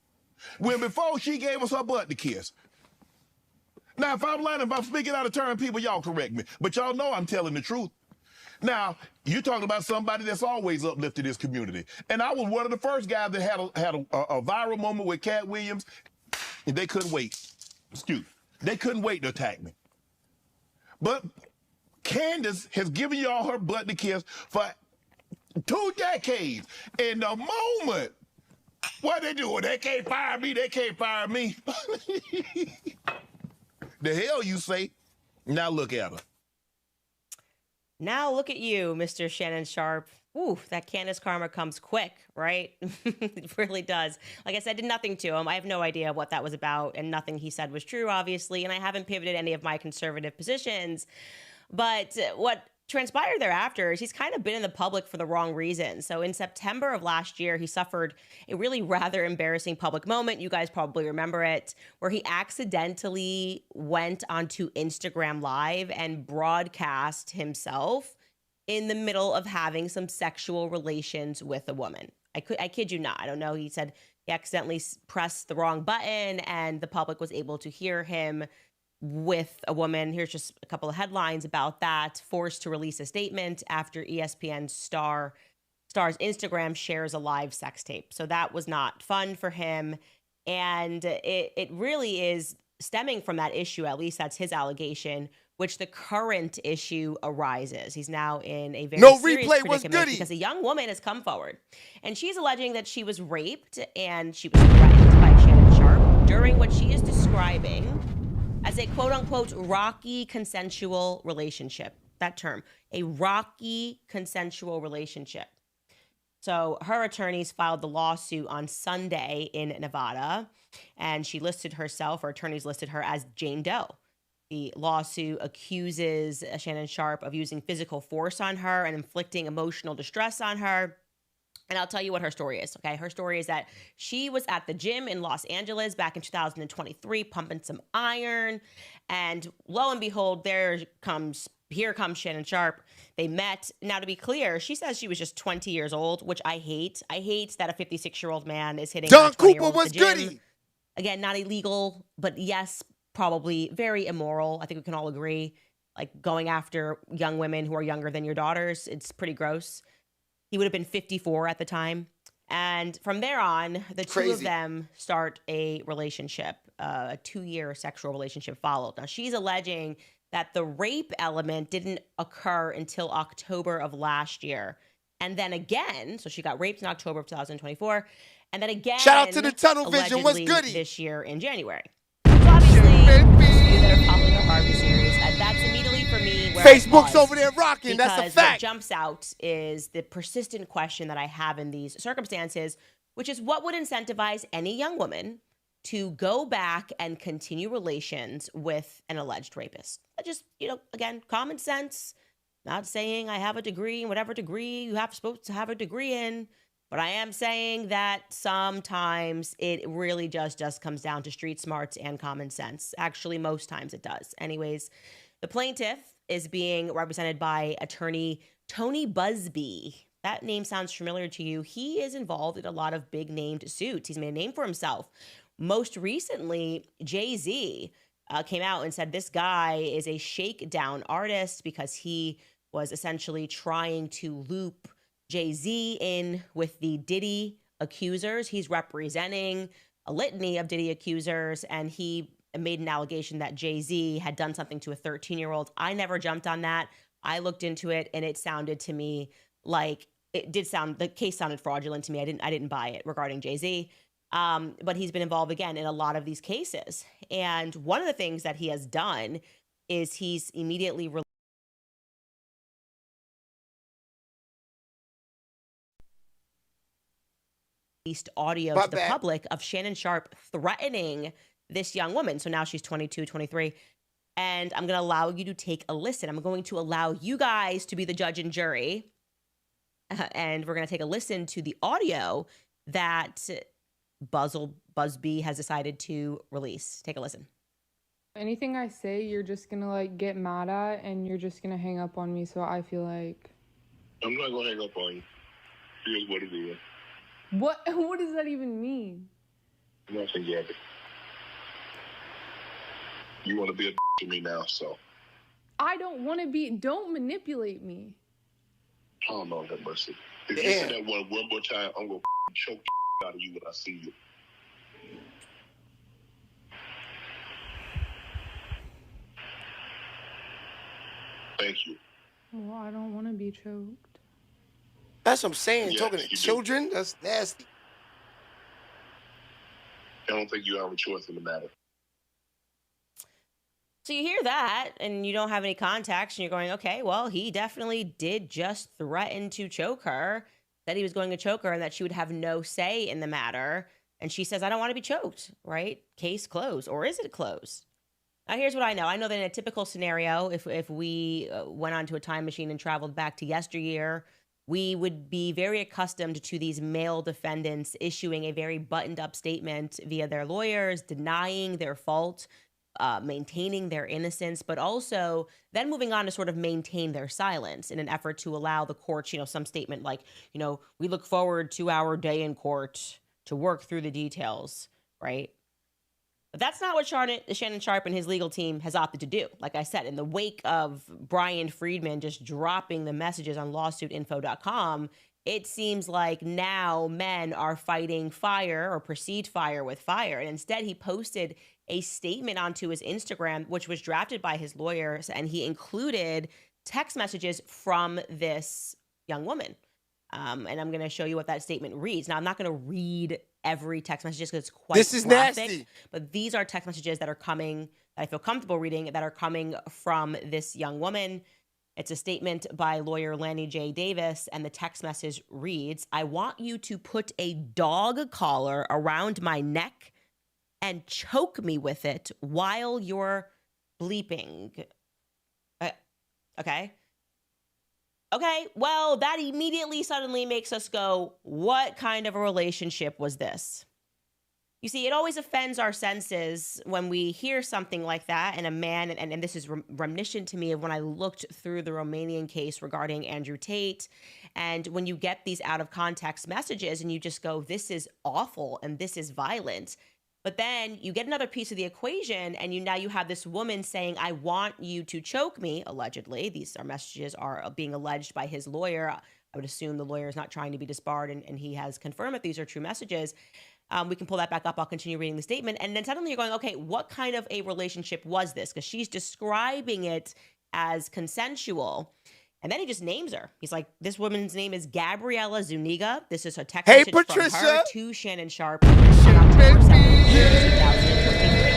When before she gave us her butt to kiss. Now, if I'm lying, if I'm speaking out of turn, people, y'all correct me. But y'all know I'm telling the truth. Now, you're talking about somebody that's always uplifted this community. And I was one of the first guys that had a viral moment with Cat Williams, and they couldn't wait. They couldn't wait to attack me. But Candace has given y'all her butt to kiss for 2 decades. And the moment, what they doing? They can't fire me, they can't fire me. The hell you say? Now look at her. Now look at you, Mr. Shannon Sharpe. Ooh, that Candace karma comes quick, right? It really does. Like I said, did nothing to him. I have no idea what that was about, and nothing he said was true, obviously, and I haven't pivoted any of my conservative positions. But what transpired thereafter is he's kind of been in the public for the wrong reason. So in September of last year, he suffered a really rather embarrassing public moment. You guys probably remember it, where he accidentally went onto Instagram Live and broadcast himself in the middle of having some sexual relations with a woman. I kid you not. I don't know. He said he accidentally pressed the wrong button and the public was able to hear him with a woman. Here's just a couple of headlines about that. Forced to release a statement after ESPN star's Instagram shares a live sex tape. So that was not fun for him. And it really is stemming from that issue, at least that's his allegation, which the current issue arises. He's now in a very serious predicament because a young woman has come forward and she's alleging that she was raped and she was threatened by Shannon Sharpe during what she is describing as a quote-unquote rocky consensual relationship. That term, a rocky consensual relationship. So her attorneys filed the lawsuit on Sunday in Nevada, and she listed herself, her attorneys listed her as Jane Doe. The lawsuit accuses Shannon Sharpe of using physical force on her and inflicting emotional distress on her. And I'll tell you what her story is, okay? Her story is that she was at the gym in Los Angeles back in 2023, pumping some iron. And lo and behold, there comes here comes Shannon Sharpe. They met. Now, to be clear, she says she was just 20 years old, which I hate. I hate that a 56-year-old man is hitting Don a 20-year-old Cooper at was the gym. goody. Again, not illegal, but yes, probably very immoral. I think we can all agree. Like going after young women who are younger than your daughters, it's pretty gross. He would have been 54 at the time. And from there on, the two of them start a relationship. A 2-year sexual relationship followed. Now, she's alleging that the rape element didn't occur until October of last year. And then again, so she got raped in October of 2024. And then again, shout out to the tunnel vision. What's allegedly goody? this year in January. So obviously, those of you that are following the Harvey series, that's immediately for me where Facebook's over there rocking. That's a because fact. what jumps out is the persistent question that I have in these circumstances, which is what would incentivize any young woman to go back and continue relations with an alleged rapist? Just, again, common sense. Not saying I have a degree in whatever degree you have supposed to have a degree in, but I am saying that sometimes it really just comes down to street smarts and common sense. Actually, most times it does. Anyways, the plaintiff is being represented by attorney Tony Buzbee. That name sounds familiar to you. He is involved in a lot of big named suits. He's made a name for himself. Most recently, Jay-Z came out and said this guy is a shakedown artist because he was essentially trying to loop Jay-Z in with the Diddy accusers. He's representing a litany of Diddy accusers, and he made an allegation that Jay-Z had done something to a 13-year-old. I never jumped on that. I looked into it, and it sounded to me like the case sounded fraudulent to me. I didn't buy it regarding Jay-Z. But he's been involved again in a lot of these cases. And one of the things that he has done is he's immediately released audio to the public of Shannon Sharpe threatening this young woman. So now she's 22, 23. And I'm going to allow you to take a listen. I'm going to allow you guys to be the judge and jury. And we're going to take a listen to the audio that Buzbee has decided to release. Take a listen. Anything I say, you're just gonna get mad at, and you're just gonna hang up on me. So I feel like I'm not gonna hang up on you. Here's what it is. what? What does that even mean? Nothing yet. You want to be a to me now, so. I don't want to be. Don't manipulate me. Oh, no, have mercy. If you say that one more time, I'm gonna choke out of you when I see you. Thank you. Well, I don't want to be choked. That's what I'm saying. Yes, Talking to you children, that's nasty. I don't think you have a choice in the matter. So you hear that and you don't have any context and you're going, okay, well, he definitely did just threaten to choke her, that he was going to choke her and that she would have no say in the matter. And she says, I don't want to be choked, right? Case closed. Or is it closed? Now, here's what I know. I know that in a typical scenario, if we went onto a time machine and traveled back to yesteryear, we would be very accustomed to these male defendants issuing a very buttoned up statement via their lawyers, denying their fault, maintaining their innocence, but also then moving on to sort of maintain their silence in an effort to allow the courts, some statement like, we look forward to our day in court to work through the details, right? But that's not what Shannon Sharpe and his legal team has opted to do. Like I said, in the wake of Brian Friedman just dropping the messages on lawsuitinfo.com, it seems like now men are fighting fire or perceived fire with fire. And instead, he posted a statement onto his Instagram, which was drafted by his lawyers, and he included text messages from this young woman. And I'm going to show you what that statement reads. Now, I'm not going to read every text message because it's quite graphic, nasty. but these are text messages that are coming, that I feel comfortable reading, that are coming from this young woman. It's a statement by lawyer Lanny J. Davis, and the text message reads, I want you to put a dog collar around my neck and choke me with it while you're bleeping. Okay, well, that immediately suddenly makes us go, what kind of a relationship was this? You see, it always offends our senses when we hear something like that, and a man, and this is reminiscent to me of when I looked through the Romanian case regarding Andrew Tate, and when you get these out of context messages and you just go, this is awful and this is violent. But then you get another piece of the equation, and now you have this woman saying, I want you to choke me, allegedly. These are messages are being alleged by his lawyer. I would assume the lawyer is not trying to be disbarred, and he has confirmed that these are true messages. We can pull that back up. I'll continue reading the statement. And then suddenly you're going, okay, what kind of a relationship was this? Because she's describing it as consensual. And then he just names her. He's like, this woman's name is Gabriella Zuniga. This is a text message from her to Shannon Sharpe on October 7th, 2023.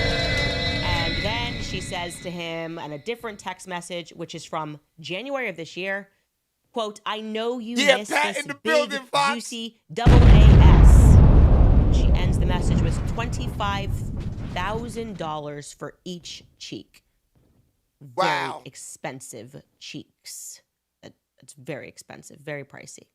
And then she says to him in a different text message, which is from January of this year, quote, I know you miss this big, juicy AAS. She ends the message with $25,000 for each cheek. Very expensive cheeks. It's very expensive, very pricey.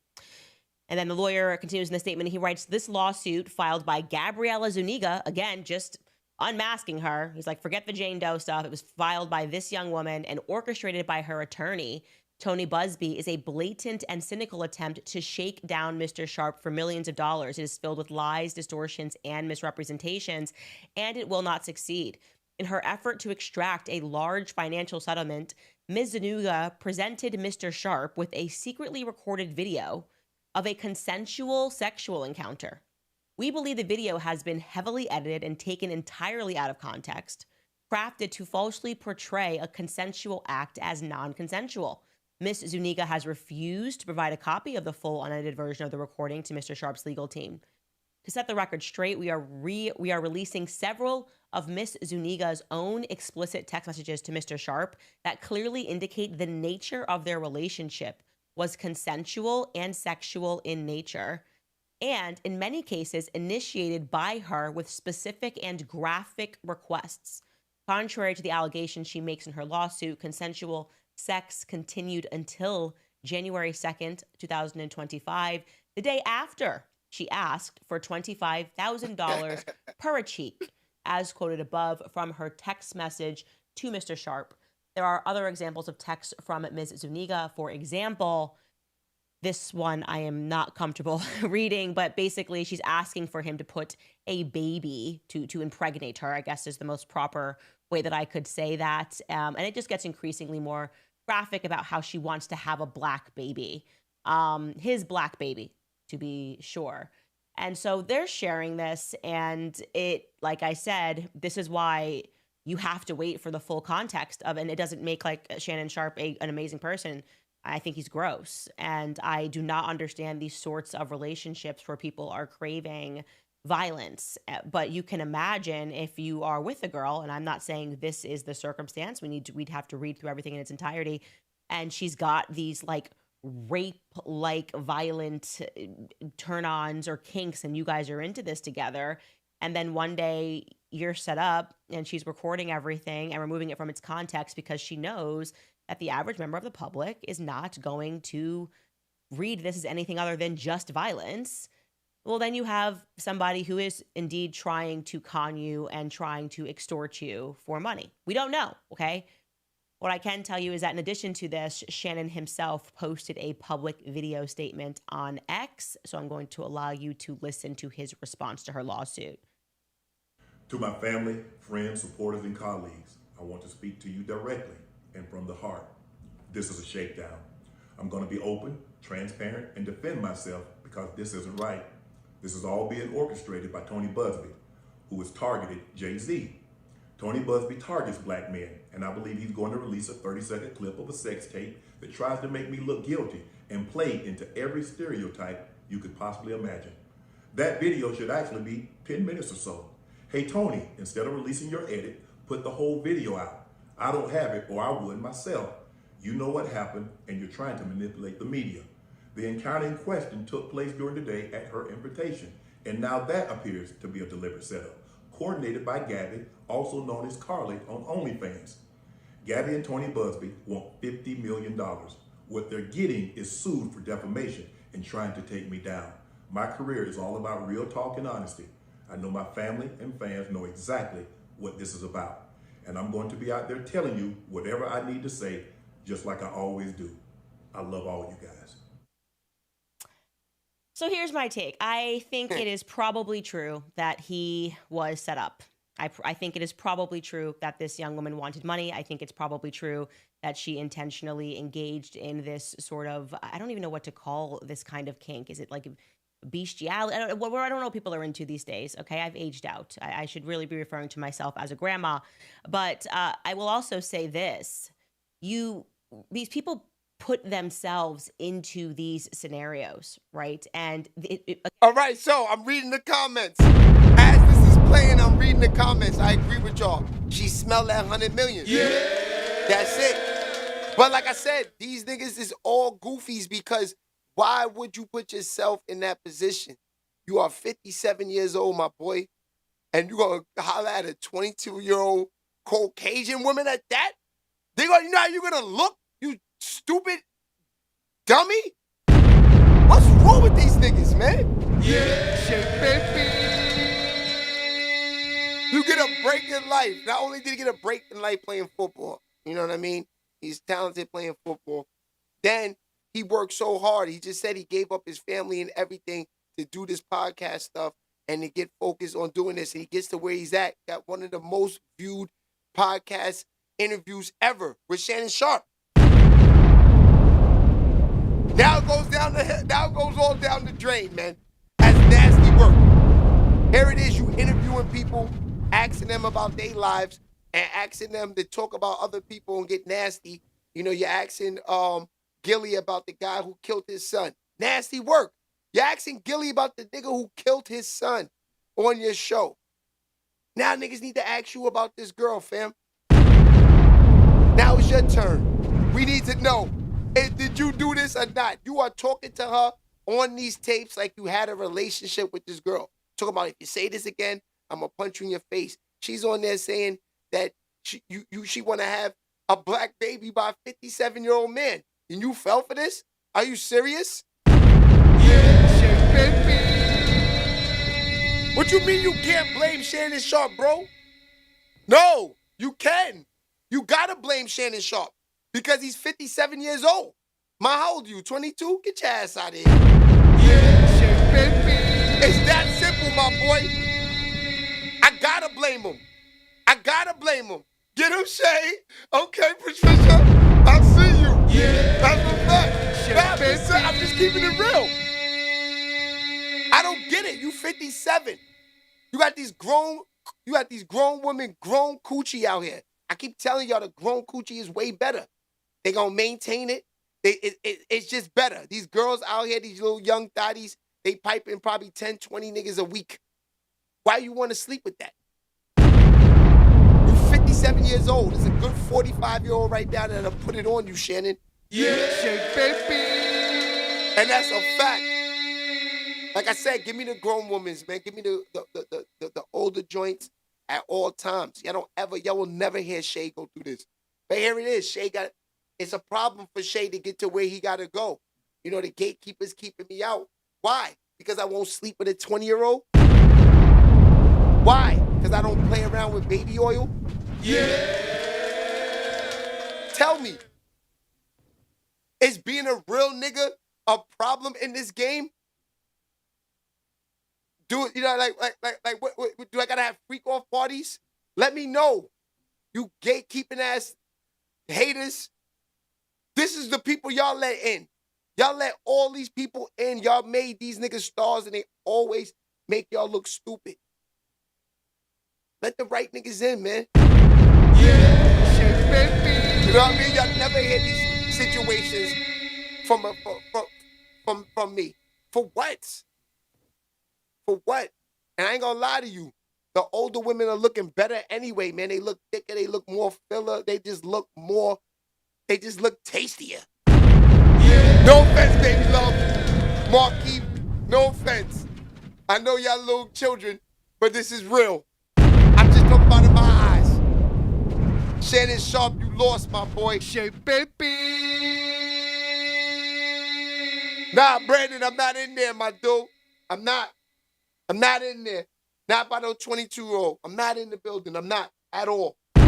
And then the lawyer continues in the statement. He writes, this lawsuit filed by Gabriella Zuniga, again, just unmasking her. He's like, forget the Jane Doe stuff. It was filed by this young woman and orchestrated by her attorney, Tony Buzbee, is a blatant and cynical attempt to shake down Mr. Sharpe for millions of dollars. It is filled with lies, distortions, and misrepresentations, and it will not succeed. In her effort to extract a large financial settlement, Ms. Zuniga presented Mr. Sharpe with a secretly recorded video of a consensual sexual encounter. We believe the video has been heavily edited and taken entirely out of context, crafted to falsely portray a consensual act as non-consensual. Ms. Zuniga has refused to provide a copy of the full unedited version of the recording to Mr. Sharpe's legal team. To set the record straight, we are releasing several of Ms. Zuniga's own explicit text messages to Mr. Sharpe that clearly indicate the nature of their relationship was consensual and sexual in nature, and in many cases initiated by her with specific and graphic requests. Contrary to the allegations she makes in her lawsuit, consensual sex continued until January 2nd, 2025, the day after she asked for $25,000 per cheek, as quoted above from her text message to Mr. Sharpe. There are other examples of texts from Ms. Zuniga. For example, this one I am not comfortable reading, but basically she's asking for him to put a baby to impregnate her, I guess is the most proper way that I could say that. And it just gets increasingly more graphic about how she wants to have a black baby, his black baby, to be sure. And so they're sharing this, and it, like I said, this is why you have to wait for the full context of it. And it doesn't make like Shannon Sharpe an amazing person. I think he's gross. And I do not understand these sorts of relationships where people are craving violence. But you can imagine if you are with a girl, and I'm not saying this is the circumstance, we'd have to read through everything in its entirety, and she's got these like rape-like violent turn-ons or kinks, and you guys are into this together, and then one day you're set up and she's recording everything and removing it from its context because she knows that the average member of the public is not going to read this as anything other than just violence. Well, then you have somebody who is indeed trying to con you and trying to extort you for money. We don't know, okay? What I can tell you is that in addition to this, Shannon himself posted a public video statement on X, so I'm going to allow you to listen to his response to her lawsuit. To my family, friends, supporters, and colleagues, I want to speak to you directly and from the heart. This is a shakedown. I'm going to be open, transparent, and defend myself because this isn't right. This is all being orchestrated by Tony Buzbee, who has targeted Jay-Z. Tony Buzbee targets black men, and I believe he's going to release a 30-second clip of a sex tape that tries to make me look guilty and play into every stereotype you could possibly imagine. That video should actually be 10 minutes or so. Hey Tony, instead of releasing your edit, put the whole video out. I don't have it, or I would myself. You know what happened, and you're trying to manipulate the media. The encounter in question took place during the day at her invitation, and now that appears to be a deliberate setup, coordinated by Gabby, also known as Carly on OnlyFans. Gabby and Tony Buzbee want $50 million. What they're getting is sued for defamation and trying to take me down. My career is all about real talk and honesty. I know my family and fans know exactly what this is about. And I'm going to be out there telling you whatever I need to say, just like I always do. I love all you guys. So here's my take. I think it is probably true that he was set up. I think it is probably true that this young woman wanted money. I think it's probably true that she intentionally engaged in this sort of, I don't even know what to call this kind of kink. Is it like bestiality? I don't know what people are into these days. Okay, I've aged out. I should really be referring to myself as a grandma. But I will also say this. These people put themselves into these scenarios, right? And all right, so I'm reading the comments. As this is playing, I'm reading the comments. I agree with y'all. She smelled that 100 million. Yeah. That's it. But like I said, these niggas is all goofies because why would you put yourself in that position? You are 57 years old, my boy, and you gonna holler at a 22-year-old Caucasian woman at that? You know how you're gonna look, you stupid dummy? What's wrong with these niggas, man? Yeah, shit, baby. You get a break in life. Not only did he get a break in life playing football, you know what I mean? He's talented playing football. Then he worked so hard. He just said he gave up his family and everything to do this podcast stuff and to get focused on doing this. And he gets to where he's at. Got one of the most viewed podcast interviews ever with Shannon Sharpe. Now it goes all down the drain, man. That's nasty work. Here it is, you interviewing people, asking them about their lives, and asking them to talk about other people and get nasty. You know, you're asking Gilly about the guy who killed his son. Nasty work. You're asking Gilly about the nigga who killed his son on your show. Now niggas need to ask you about this girl, fam. Now it's your turn. We need to know, did you do this or not? You are talking to her on these tapes like you had a relationship with this girl. Talking about if you say this again, I'm going to punch you in your face. She's on there saying that she want to have a black baby by a 57-year-old man. And you fell for this? Are you serious? Yeah, shit, baby. What you mean you can't blame Shannon Sharpe, bro? No, you can. You got to blame Shannon Sharpe because he's 57 years old. How old are you, 22? Get your ass out of here. Yeah, shit, baby. It's that simple, my boy. I got to blame him. Get him, Shay. Okay, Patricia. I'll see you. Yeah. That's a fact. I'm just keeping it real. I don't get it. You 57. You got these grown women, grown coochie out here. I keep telling y'all the grown coochie is way better. They gonna maintain it. It's just better. These girls out here, these little young thotties, they piping probably 10, 20 niggas a week. Why you want to sleep with that? You 57 years old. It's a good 45-year-old right now that'll put it on you, Shannon. Yeah, shake, baby. And that's a fact. Like I said, give me the grown women's, man. Give me the older joints at all times. Y'all will never hear Shay go through this. But here it is. It's a problem for Shay to get to where he got to go. You know, the gatekeeper's keeping me out. Why? Because I won't sleep with a 20-year-old? Why? Because I don't play around with baby oil? Yeah. Tell me. Is being a real nigga a problem in this game? Do it, you know, what, do I gotta have freak off parties? Let me know. You gatekeeping ass haters. This is the people y'all let in. Y'all let all these people in. Y'all made these niggas stars and they always make y'all look stupid. Let the right niggas in, man. Yeah, shit, baby. You know what I mean? Y'all never hear these situations from me. For what? For what? And I ain't gonna lie to you. The older women are looking better anyway, man. They look thicker. They look more filler. They just look tastier. Yeah. No offense, baby love. Marquis, no offense. I know y'all little children, but this is real. I'm just talking about in my eyes. Shannon Sharpe, you lost, my boy. Shit, baby. Nah, Brandon, I'm not in there, my dude. I'm not in there. Not by no 22-year-old. I'm not in the building. I'm not at all. For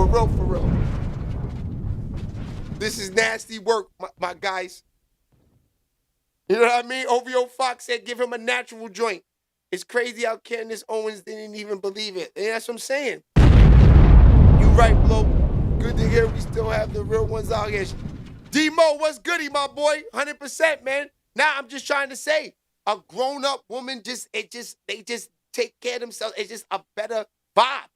real, for real. This is nasty work, my guys. You know what I mean? OVO Fox said give him a natural joint. It's crazy how Candace Owens didn't even believe it. And that's what I'm saying. You right, Blow. Good to hear we still have the real ones out here. D-Mo, what's goody, my boy? 100%, man. Now I'm just trying to say, a grown-up woman they just take care of themselves. It's just a better vibe.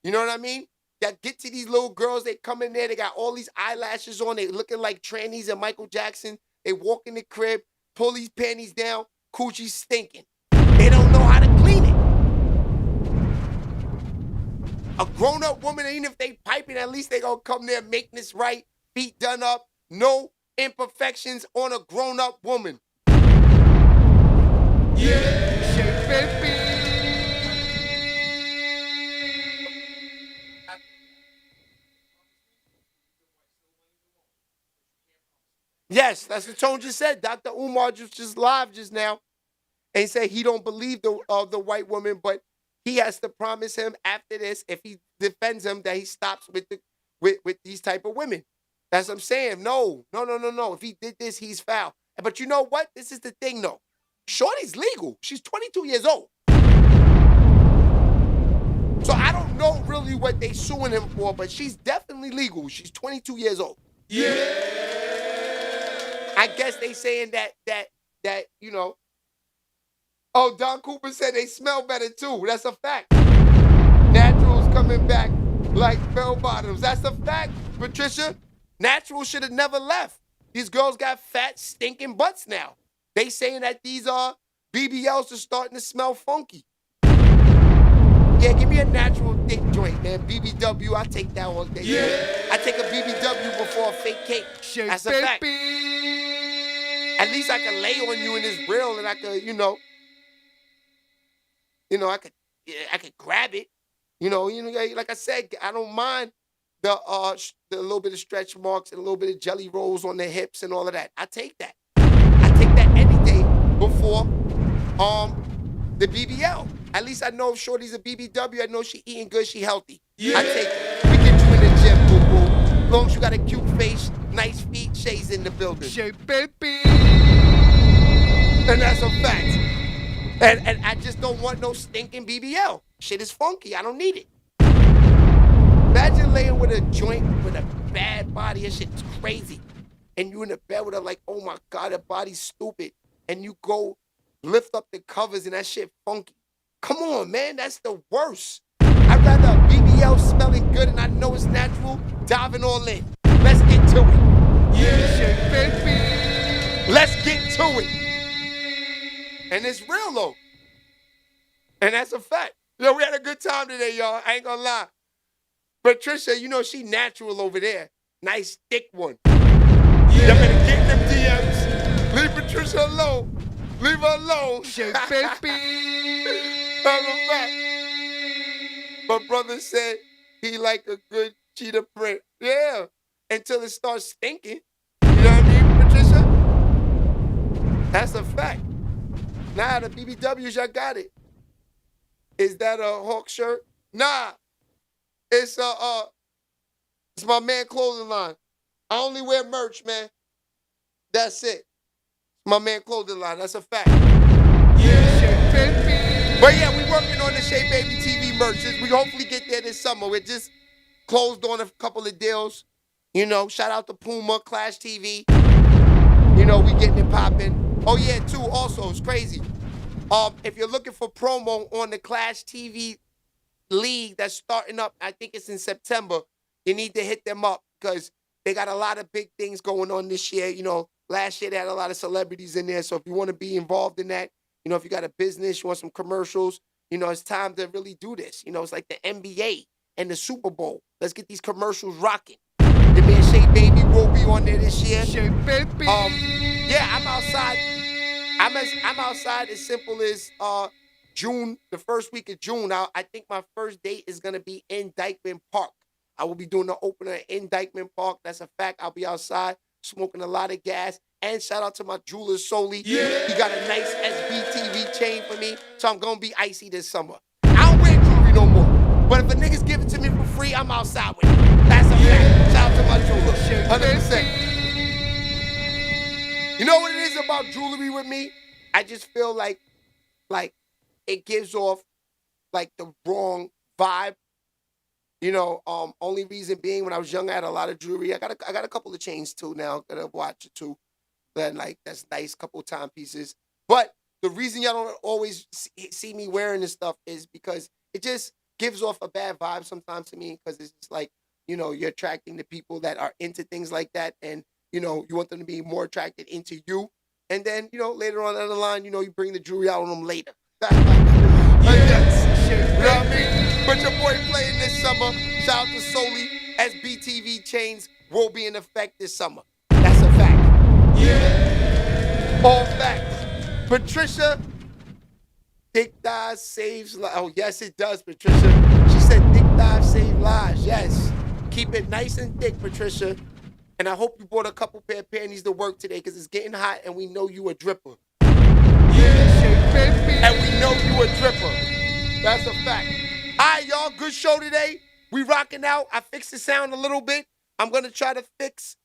You know what I mean? That get to these little girls, they come in there, they got all these eyelashes on, they looking like trannies and Michael Jackson. They walk in the crib, pull these panties down, coochie stinking. They don't know how to clean it. A grown-up woman, even if they piping, at least they gonna come there making this right, feet done up, no imperfections on a grown-up woman. Yeah, shake baby. Yes, that's what Tone just said. Dr. Umar just live just now and said he don't believe the white woman, but he has to promise him after this, if he defends him, that he stops with these type of women. That's what I'm saying. No. If he did this, he's foul. But you know what? This is the thing, though. Shorty's legal. She's 22 years old. So I don't know really what they suing him for, but she's definitely legal. She's 22 years old. Yeah. I guess they saying that you know. Oh, Don Cooper said they smell better too. That's a fact. Naturals coming back like bell bottoms. That's a fact, Patricia. Naturals should have never left. These girls got fat, stinking butts now. They saying that these BBLs are starting to smell funky. Yeah, give me a natural dick joint, man. BBW, I'll take that all day. Yeah. I take a BBW before a fake cake. Shake That's a fact. At least I can lay on you in this grill and I could, I could grab it. Like I said, I don't mind the little bit of stretch marks and a little bit of jelly rolls on the hips and all of that. I take that. I take that any day before the BBL. At least I know if Shorty's a BBW, I know she eating good, she healthy. Yeah. I take it. We get you in the gym, boo-boo. As long as you got a cute face, nice feet, Shay's in the building. Shay baby. And that's a fact. And I just don't want no stinking BBL. Shit is funky. I don't need it. Imagine laying with a joint with a bad body. That shit's crazy. And you in the bed with her like, oh my God, her body's stupid. And you go lift up the covers and that shit funky. Come on, man. That's the worst. I'd rather a BBL smelling good and I know it's natural, diving all in. Let's get to it. Yeah, shake baby. Let's get to it. And it's real, though. And that's a fact. We had a good time today, y'all. I ain't gonna lie. Patricia, she natural over there. Nice, thick one. Yeah. Y'all better get in them DMs. Leave Patricia alone. Leave her alone. Shake baby. That's a fact. My brother said he like a good cheetah print. Yeah. Until it starts stinking. You know what I mean, Patricia? That's a fact. Nah, the BBWs, y'all got it. Is that a Hawk shirt? Nah. It's my man clothing line. I only wear merch, man. That's it. My man clothing line. That's a fact. Yeah, Shay Baby. But yeah, we working on the Shay Baby TV merches. We hopefully get there this summer. We just closed on a couple of deals. Shout out to Puma, Clash TV. We getting it popping. Oh yeah, too, also, it's crazy. If you're looking for promo on the Clash TV league that's starting up, I think it's in September, you need to hit them up because they got a lot of big things going on this year. Last year they had a lot of celebrities in there. So if you want to be involved in that, if you got a business, you want some commercials, it's time to really do this. It's like the NBA and the Super Bowl. Let's get these commercials rocking. The man Shay Baby will be on there this year. Shay Baby. Yeah, I'm outside. I'm outside as simple as June, the first week of June. I think my first date is going to be in Dyckman Park. I will be doing the opener in Dyckman Park. That's a fact. I'll be outside smoking a lot of gas, And shout out to my jeweler, Soli. Yeah. He got a nice SBTV chain for me, so I'm going to be icy this summer. I don't wear jewelry no more. But if a niggas give it to me for free, I'm outside with it. That's a fact. Shout out to my jeweler. 100%. You know what it is about jewelry with me? I just feel like it gives off like the wrong vibe. You know, only reason being when I was young, I had a lot of jewelry. I got a couple of chains too now. Got a watch or two. Then that's nice, couple of timepieces. But the reason y'all don't always see me wearing this stuff is because it just gives off a bad vibe sometimes to me, because it's just like, you know, you're attracting the people that are into things like that, and you know, you want them to be more attracted into you. And then, you know, later on down the line, you know, you bring the jewelry out on them later. You know what I mean? But your boy playing this summer. Shout out to Soli. SBTV chains will be in effect this summer. That's a fact. Yeah. All facts. Patricia, dick dive saves lives. Oh, yes, it does, Patricia. She said dick dive save lives. Yes. Keep it nice and thick, Patricia. And I hope you brought a couple pair of panties to work today, because it's getting hot and we know you a dripper. And we know you a dripper. That's a fact. All right, y'all. Good show today. We rocking out. I fixed the sound a little bit. I'm going to try to fix